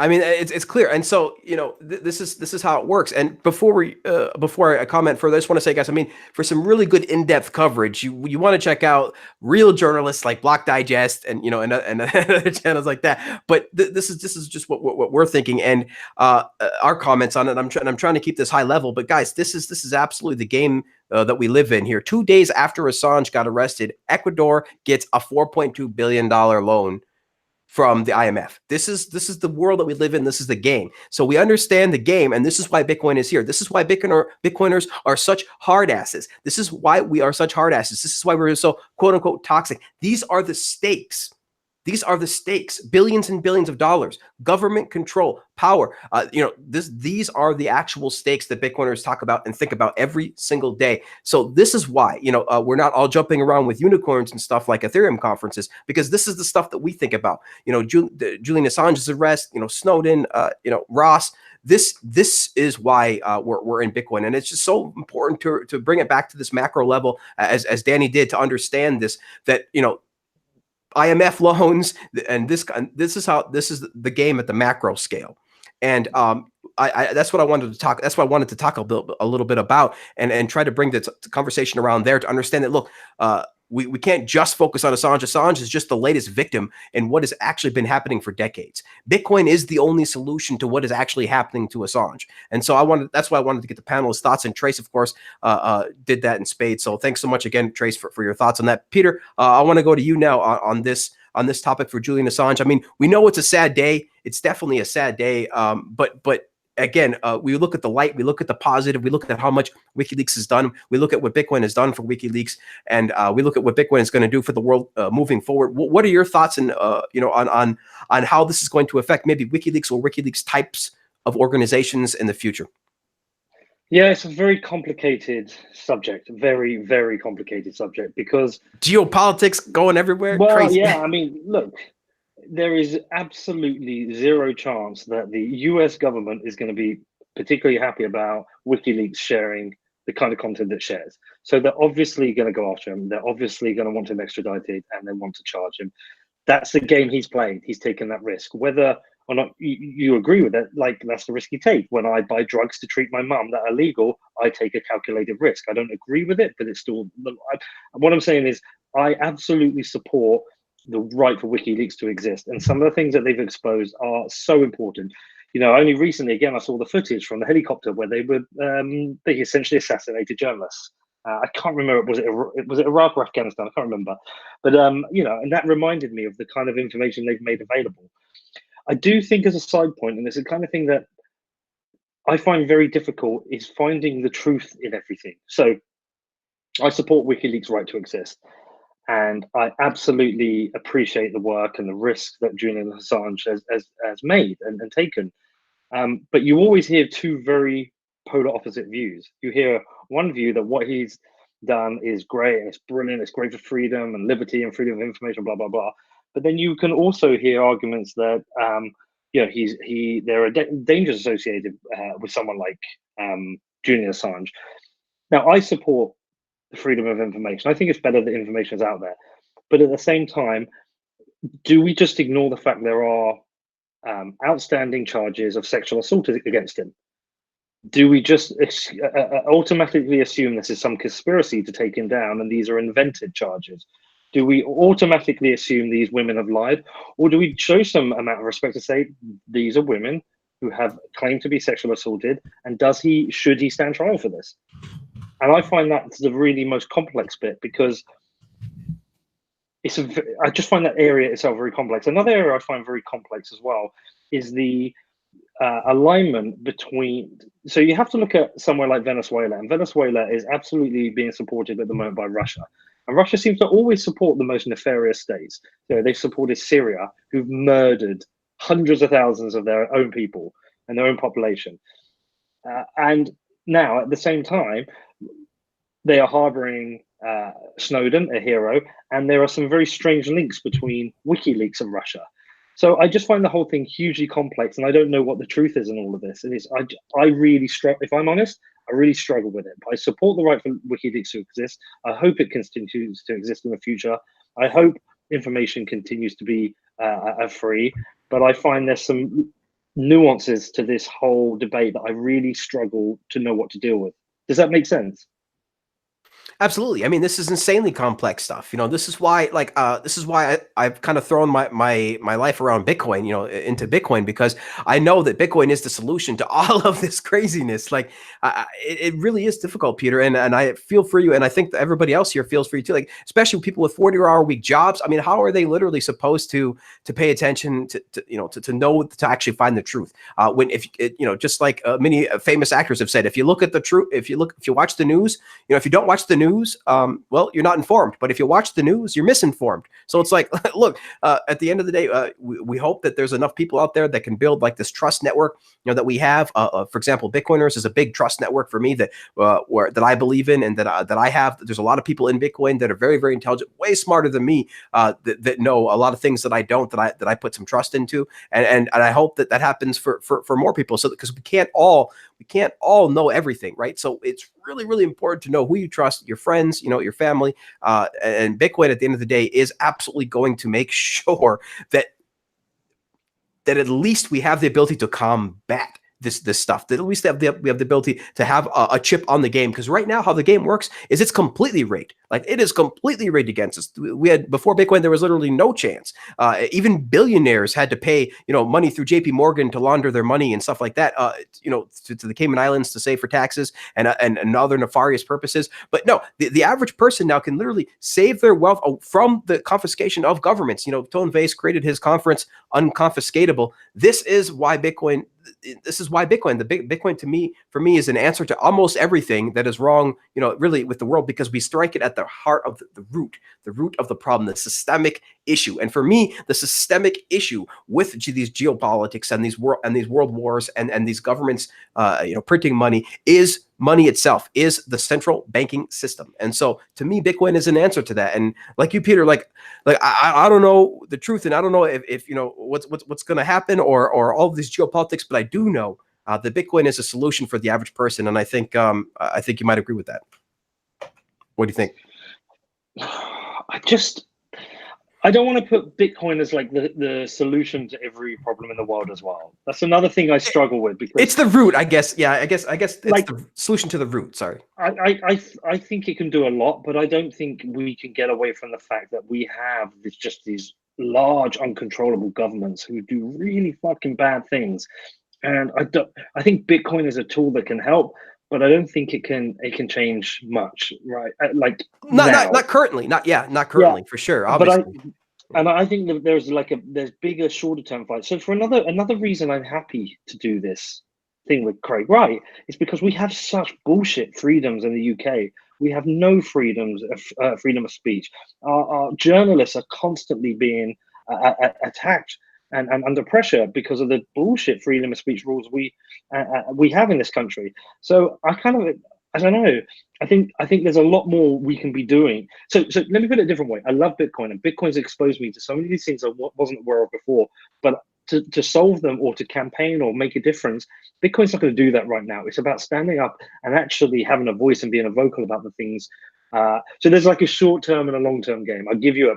I mean, it's clear. And so, you know, this is how it works. And before I comment further, I just want to say, guys, I mean, for some really good in-depth coverage, you want to check out real journalists like Block Digest and, you know, and other channels like that. But this is just what we're thinking, and our comments on it. I'm trying to keep this high level, but guys, this is absolutely the game that we live in here. 2 days after Assange got arrested, Ecuador gets a $4.2 billion loan from the IMF. This is the world that we live in. This is the game. So we understand the game, and this is why Bitcoin is here. This is why Bitcoiners are such hard asses. This is why we are such hard asses. This is why we're so quote unquote toxic. These are the stakes. These are the stakes. Billions and billions of dollars, government control, power. You know, these are the actual stakes that Bitcoiners talk about and think about every single day. So this is why, you know, we're not all jumping around with unicorns and stuff like Ethereum conferences, because this is the stuff that we think about. You know, Julian Assange's arrest, you know, Snowden, you know, Ross. This is why we're in Bitcoin, and it's just so important to bring it back to this macro level, as Danny did, to understand this, that, you know, IMF loans, and this is the game at the macro scale. And that's what I wanted to talk. That's what I wanted to talk a little bit about, and try to bring the conversation around there, to understand that, look, we can't just focus on Assange. Assange is just the latest victim in what has actually been happening for decades. Bitcoin is the only solution to what is actually happening to Assange. And so that's why I wanted to get the panelists' thoughts. And Trace, of course, did that in spades. So thanks so much again, Trace, for your thoughts on that. Peter, I want to go to you now on this topic for Julian Assange. I mean, we know it's a sad day. It's definitely a sad day. But again, we look at the light, we look at the positive, we look at how much WikiLeaks has done, we look at what Bitcoin has done for WikiLeaks, and we look at what Bitcoin is going to do for the world moving forward. What are your thoughts on how this is going to affect maybe WikiLeaks or WikiLeaks types of organizations in the future? Yeah, it's a very complicated subject, very, very complicated subject, because geopolitics going everywhere. Well, Crazy. yeah, I mean, look, there is absolutely zero chance that the US government is going to be particularly happy about WikiLeaks sharing the kind of content that shares. So they're obviously going to go after him. They're obviously going to want him extradited, and they want to charge him. That's the game he's played. He's taken that risk. Whether or not you agree with it, like, that's the risk you take. When I buy drugs to treat my mum that are legal, I take a calculated risk. I don't agree with it, but it's still, what I'm saying is, I absolutely support the right for WikiLeaks to exist. And some of the things that they've exposed are so important. You know, only recently, again, I saw the footage from the helicopter where they essentially assassinated journalists. I can't remember, was it Iraq or Afghanistan? I can't remember. But, you know, and that reminded me of the kind of information they've made available. I do think, as a side point, and it's the kind of thing that I find very difficult, is finding the truth in everything. So I support WikiLeaks' right to exist. And I absolutely appreciate the work and the risk that Julian Assange has made and taken. But you always hear two very polar opposite views. You hear one view that what he's done is great, and it's brilliant, it's great for freedom and liberty and freedom of information, blah, blah, blah. But then you can also hear arguments that, you know, there are dangers associated with someone like Julian Assange. Now, I support the freedom of information. I think it's better that information is out there. But at the same time, do we just ignore the fact there are outstanding charges of sexual assault against him? Do we just automatically assume this is some conspiracy to take him down and these are invented charges? Do we automatically assume these women have lied? Or do we show some amount of respect to say these are women who have claimed to be sexually assaulted, and should he stand trial for this? And I find that's the really most complex bit, because I just find that area itself very complex. Another area I find very complex as well is the alignment between. So you have to look at somewhere like Venezuela, and Venezuela is absolutely being supported at the moment by Russia. And Russia seems to always support the most nefarious states. So they've supported Syria, who've murdered hundreds of thousands of their own people and their own population. And now, at the same time, they are harboring Snowden, a hero, and there are some very strange links between WikiLeaks and Russia. So I just find the whole thing hugely complex, and I don't know what the truth is in all of this. And I really struggle, if I'm honest, I really struggle with it. But I support the right for WikiLeaks to exist. I hope it continues to exist in the future. I hope information continues to be free. But I find there's some nuances to this whole debate that I really struggle to know what to deal with. Does that make sense? Absolutely. I mean, this is insanely complex stuff. This is why, this is why I've kind of thrown my life around Bitcoin, into Bitcoin, because I know that Bitcoin is the solution to all of this craziness. Like, it really is difficult, Peter, and I feel for you, and I think that everybody else here feels for you too. Like, especially people with 40-hour-week jobs. I mean, how are they literally supposed to pay attention to know, to actually find the truth? When if just like many famous actors have said, if you look at the truth, if you watch the news, if you don't watch the news, well, you're not informed. But if you watch the news, you're misinformed. So it's like, look, at the end of the day, we hope that there's enough people out there that can build like this trust network, that we have. For example, Bitcoiners is a big trust network for me that I believe in, and that I have. There's a lot of people in Bitcoin that are very, very intelligent, way smarter than me, that know a lot of things that I don't, that I put some trust into, and I hope that happens for more people. So because we can't all know everything, right? So it's really, really important to know who you trust, your friends, your family, and Bitcoin at the end of the day is absolutely going to make sure that at least we have the ability to combat this stuff, that at least we have the ability to have a chip on the game. Because right now, how the game works is it's completely rigged. Like, it is completely rigged against us. We had, before Bitcoin, there was literally no chance. Even billionaires had to pay money through JP Morgan to launder their money and stuff like that, to the Cayman Islands to save for taxes and other nefarious purposes. But no, the average person now can literally save their wealth from the confiscation of governments. Tone Vays created his conference, Unconfiscatable. This is why Bitcoin. The Bitcoin for me is an answer to almost everything that is wrong, really, with the world, because we strike it at the heart of the root of the problem, the systemic issue. And for me, the systemic issue with these geopolitics and these world wars and these governments, printing money, is money itself, is the central banking system. And so to me, Bitcoin is an answer to that. And like you, Peter, like I don't know the truth, and I don't know if what's going to happen or all of these geopolitics, but I do know that Bitcoin is a solution for the average person. And I think you might agree with that. What do you think? I don't want to put Bitcoin as like the solution to every problem in the world as well. That's another thing I struggle with, because it's the root, I guess. Yeah, I guess it's like the solution to the root. Sorry. I think it can do a lot, but I don't think we can get away from the fact that we have these large uncontrollable governments who do really fucking bad things. And I think Bitcoin is a tool that can help, but I don't think it can change much, right? Like, not currently, not currently, for sure, obviously. But I think that there's bigger, shorter term fights. So for another reason I'm happy to do this thing with Craig Wright is because we have such bullshit freedoms in the UK. We have no freedom of speech. Our journalists are constantly being attacked and under pressure because of the bullshit freedom of speech rules we have in this country. So I don't know. I think there's a lot more we can be doing. So let me put it a different way. I love Bitcoin, and Bitcoin's exposed me to so many of these things I wasn't aware of before. But to solve them, or to campaign or make a difference, Bitcoin's not going to do that right now. It's about standing up and actually having a voice and being a vocal about the things. So there's like a short term and a long term game. I'll give you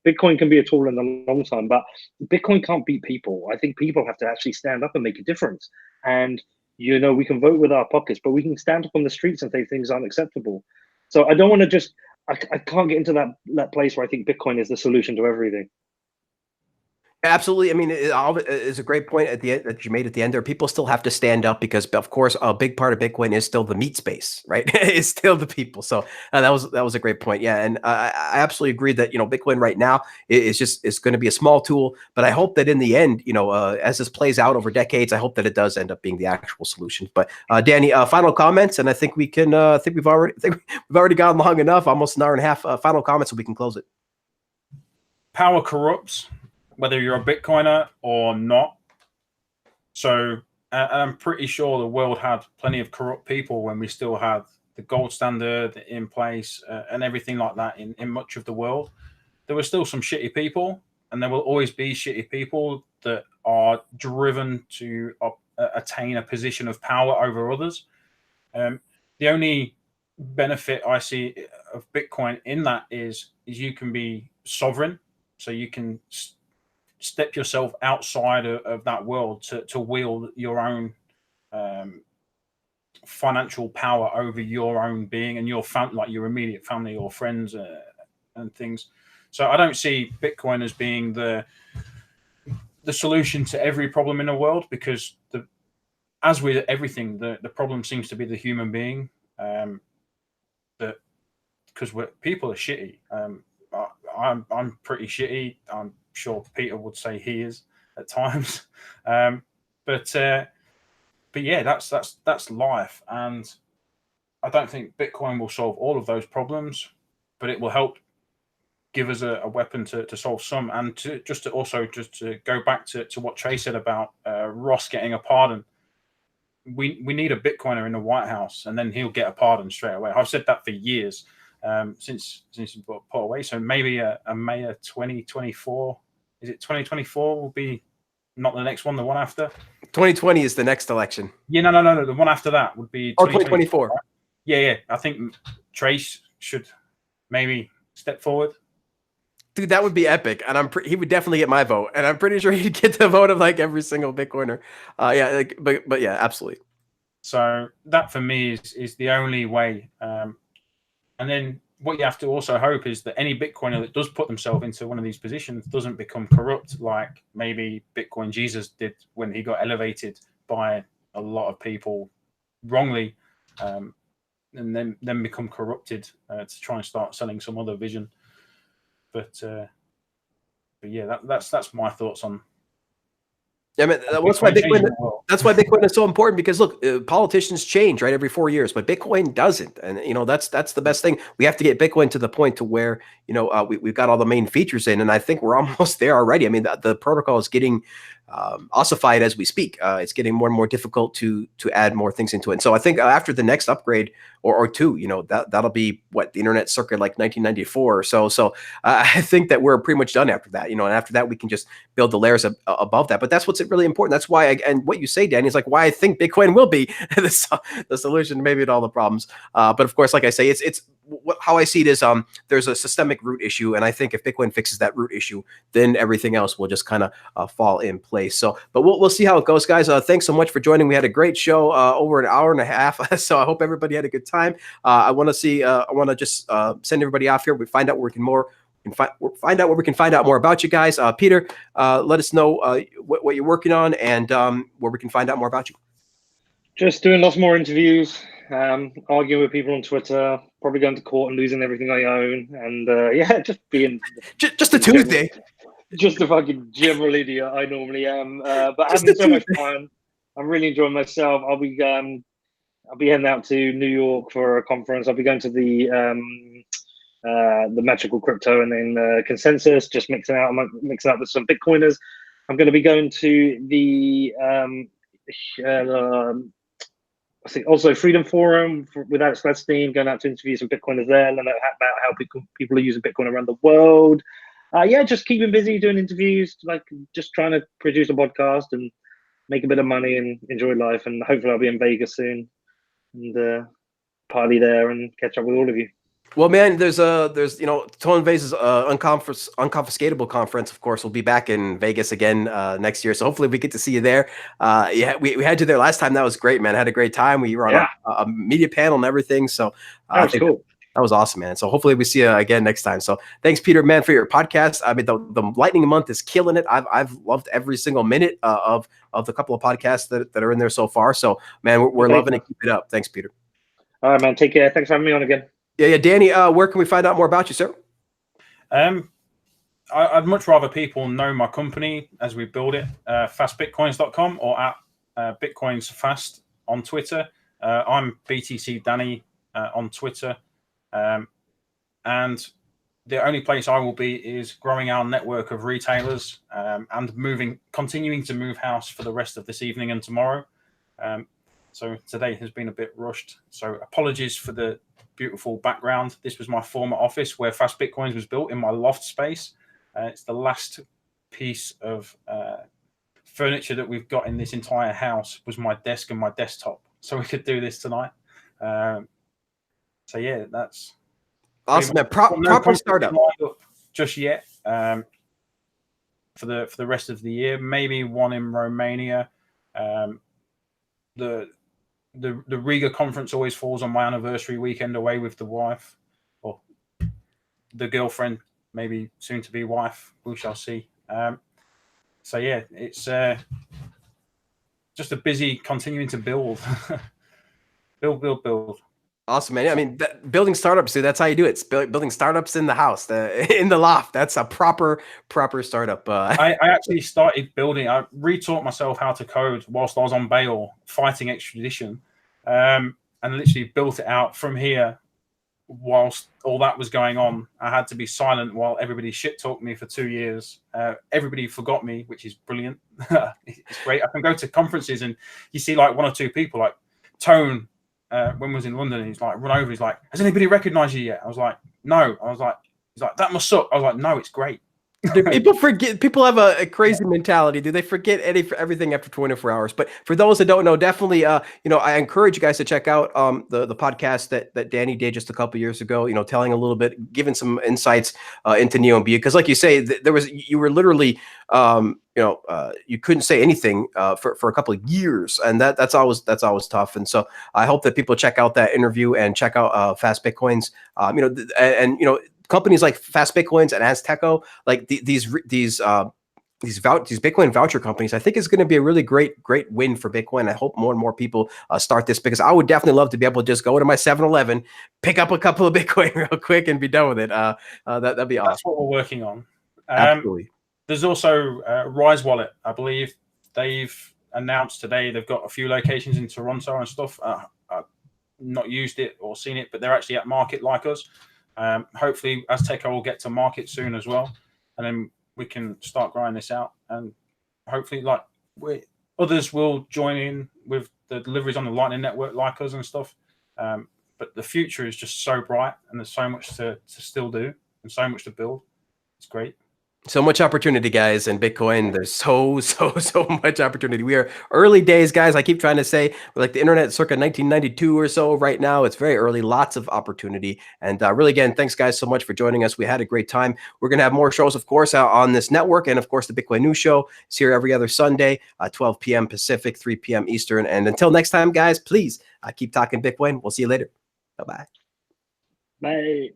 Bitcoin can be a tool in the long term, but Bitcoin can't beat people. I think people have to actually stand up and make a difference. And we can vote with our pockets, but we can stand up on the streets and say things aren't acceptable. So I don't want to I can't get into that place where I think Bitcoin is the solution to everything. Absolutely. I mean, it is a great point at the end that you made at the end there. People still have to stand up because, of course, a big part of Bitcoin is still the meat space, right? It's still the people. So that was a great point. Yeah, and I absolutely agree that Bitcoin right now is going to be a small tool, but I hope that in the end, as this plays out over decades, I hope that it does end up being the actual solution. But Danny, final comments, and I think we can. I think we've already gone long enough, almost an hour and a half. Final comments, so we can close it. Power corrupts, whether you're a Bitcoiner or not. So I'm pretty sure the world had plenty of corrupt people when we still had the gold standard in place and everything like that in much of the world. There were still some shitty people, and there will always be shitty people that are driven to attain a position of power over others. The only benefit I see of Bitcoin in that is you can be sovereign. So you can step yourself outside of that world to wield your own financial power over your own being and your like your immediate family or friends and things. So I don't see Bitcoin as being the solution to every problem in the world, because as with everything, the problem seems to be the human being. Because people are shitty. I'm pretty shitty. I'm sure Peter would say he is at times. But yeah, that's life, and I don't think Bitcoin will solve all of those problems, but it will help give us a weapon to solve some. And to go back to what Trey said about Ross getting a pardon. We need a Bitcoiner in the White House, and then he'll get a pardon straight away. I've said that for years, since he got put away. So maybe a May of 2024. Is it 2024 will be not the next one, the one after? 2020 is the next election. Yeah, no. The one after that would be 2024. Right? Yeah. I think Trace should maybe step forward. Dude, that would be epic, and he would definitely get my vote, and I'm pretty sure he'd get the vote of like every single Bitcoiner. But yeah, absolutely. So that for me is the only way. And then what you have to also hope is that any Bitcoiner that does put themselves into one of these positions doesn't become corrupt, like maybe Bitcoin Jesus did when he got elevated by a lot of people wrongly, and then become corrupted to try and start selling some other vision. But yeah, that's my thoughts on. Yeah, man, that's why Bitcoin is so important, because look, politicians change right every 4 years, but Bitcoin doesn't, and that's the best thing. We have to get Bitcoin to the point to where we've got all the main features in, and I think we're almost there already. I mean, the protocol is getting ossified as we speak. It's getting more and more difficult to add more things into it. And so I think after the next upgrade or two, that'll be what the internet circuit like 1994 or so. So I think that we're pretty much done after that. And after that we can just build the layers above that. But that's what's really important. That's why, and what you say, Danny, is like why I think Bitcoin will be the solution maybe to all the problems. But of course, like I say, it's how I see it is there's a systemic root issue, and I think if Bitcoin fixes that root issue, then everything else will just kind of fall in place. So, but we'll see how it goes, guys. Thanks so much for joining. We had a great show, over an hour and a half. So I hope everybody had a good time. I want to just send everybody off here. We find out where we can find out where we can find out more about you guys. Peter, let us know what you're working on and where we can find out more about you. Just doing lots more interviews, arguing with people on Twitter, probably going to court and losing everything I own, and yeah, just being just a Tuesday. Just a fucking general idiot I normally am, but having so much fun. I'm really enjoying myself. I'll be heading out to New York for a conference. I'll be going to the Magical Crypto and then Consensus, just mixing out with some Bitcoiners. I'm going to be going to the I think also Freedom Forum with Alex Gladstein, going out to interview some Bitcoiners there, learn about how people are using Bitcoin around the world. Yeah, just keeping busy doing interviews, like just trying to produce a podcast and make a bit of money and enjoy life. And hopefully I'll be in Vegas soon and party there and catch up with all of you. Well, man, there's Tone Vase's unconfiscatable conference, of course, will be back in Vegas again next year. So hopefully we get to see you there. Yeah, we had you there last time. That was great, man. I had a great time. We were on a media panel and everything. So that was cool. That was awesome, man. So hopefully we see you again next time. So thanks, Peter, man, for your podcast. I mean, the Lightning Month is killing it. I've loved every single minute of the couple of podcasts that are in there so far. So, man, we're loving it. Keep it up. Thanks, Peter. All right, man. Take care. Thanks for having me on again. Yeah, Danny, where can we find out more about you, sir? I'd much rather people know my company as we build it, fastbitcoins.com or at bitcoinsfast on Twitter. I'm BTC Danny on Twitter. And the only place I will be is growing our network of retailers and continuing to move house for the rest of this evening and tomorrow. So today has been a bit rushed. So apologies for the beautiful background. This was my former office where Fast Bitcoins was built in my loft space. It's the last piece of furniture that we've got in this entire house was my desk and my desktop. So we could do this tonight. So yeah, that's awesome. Man. Proper startup. Just yet. for the rest of the year. Maybe one in Romania. The Riga conference always falls on my anniversary weekend away with the wife, or the girlfriend, maybe soon to be wife. We shall see. So yeah, it's just a busy continuing to build, build. Awesome, man. I mean, building startups, dude, that's how you do it. It's building startups in the house, in the loft. That's a proper startup. I actually started building. I retaught myself how to code whilst I was on bail fighting extradition, and literally built it out from here. Whilst all that was going on, I had to be silent while everybody shit talked me for 2 years. Everybody forgot me, which is brilliant. It's great. I can go to conferences and you see like 1 or 2 people, like Tone. When I was in London, he's like run over. He's like, "Has anybody recognised you yet?" I was like, "No." He's like, "That must suck." I was like, "No, it's great." People forget. People have a crazy mentality. Do they forget everything after 24 hours? But for those that don't know, definitely, I encourage you guys to check out the podcast that Danny did just a couple years ago. Telling a little bit, giving some insights into NeoMB, because, like you say, you were literally, you couldn't say anything for a couple of years, and that's always tough. And so I hope that people check out that interview and check out Fast Bitcoins. Companies like Fast Bitcoins and Azteco, like these Bitcoin voucher companies, I think is going to be a really great win for Bitcoin. I hope more and more people start this, because I would definitely love to be able to just go to my 7-Eleven, pick up a couple of Bitcoin real quick and be done with it. That'd be awesome. That's what we're working on. Absolutely. There's also Rise Wallet. I believe they've announced today they've got a few locations in Toronto and stuff. I've not used it or seen it, but they're actually at market like us. Hopefully Azteco will get to market soon as well, and then we can start growing this out, and hopefully others will join in with the deliveries on the Lightning Network like us and stuff. But the future is just so bright, and there's so much to still do and so much to build. It's great. So much opportunity, guys, in Bitcoin. There's so much opportunity. We are early days, guys. I keep trying to say, we're like the internet circa 1992 or so right now. It's very early, lots of opportunity. And really, again, thanks, guys, so much for joining us. We had a great time. We're going to have more shows, of course, on this network. And, of course, the Bitcoin News Show is here every other Sunday, 12 p.m. Pacific, 3 p.m. Eastern. And until next time, guys, please keep talking Bitcoin. We'll see you later. Bye-bye. Bye.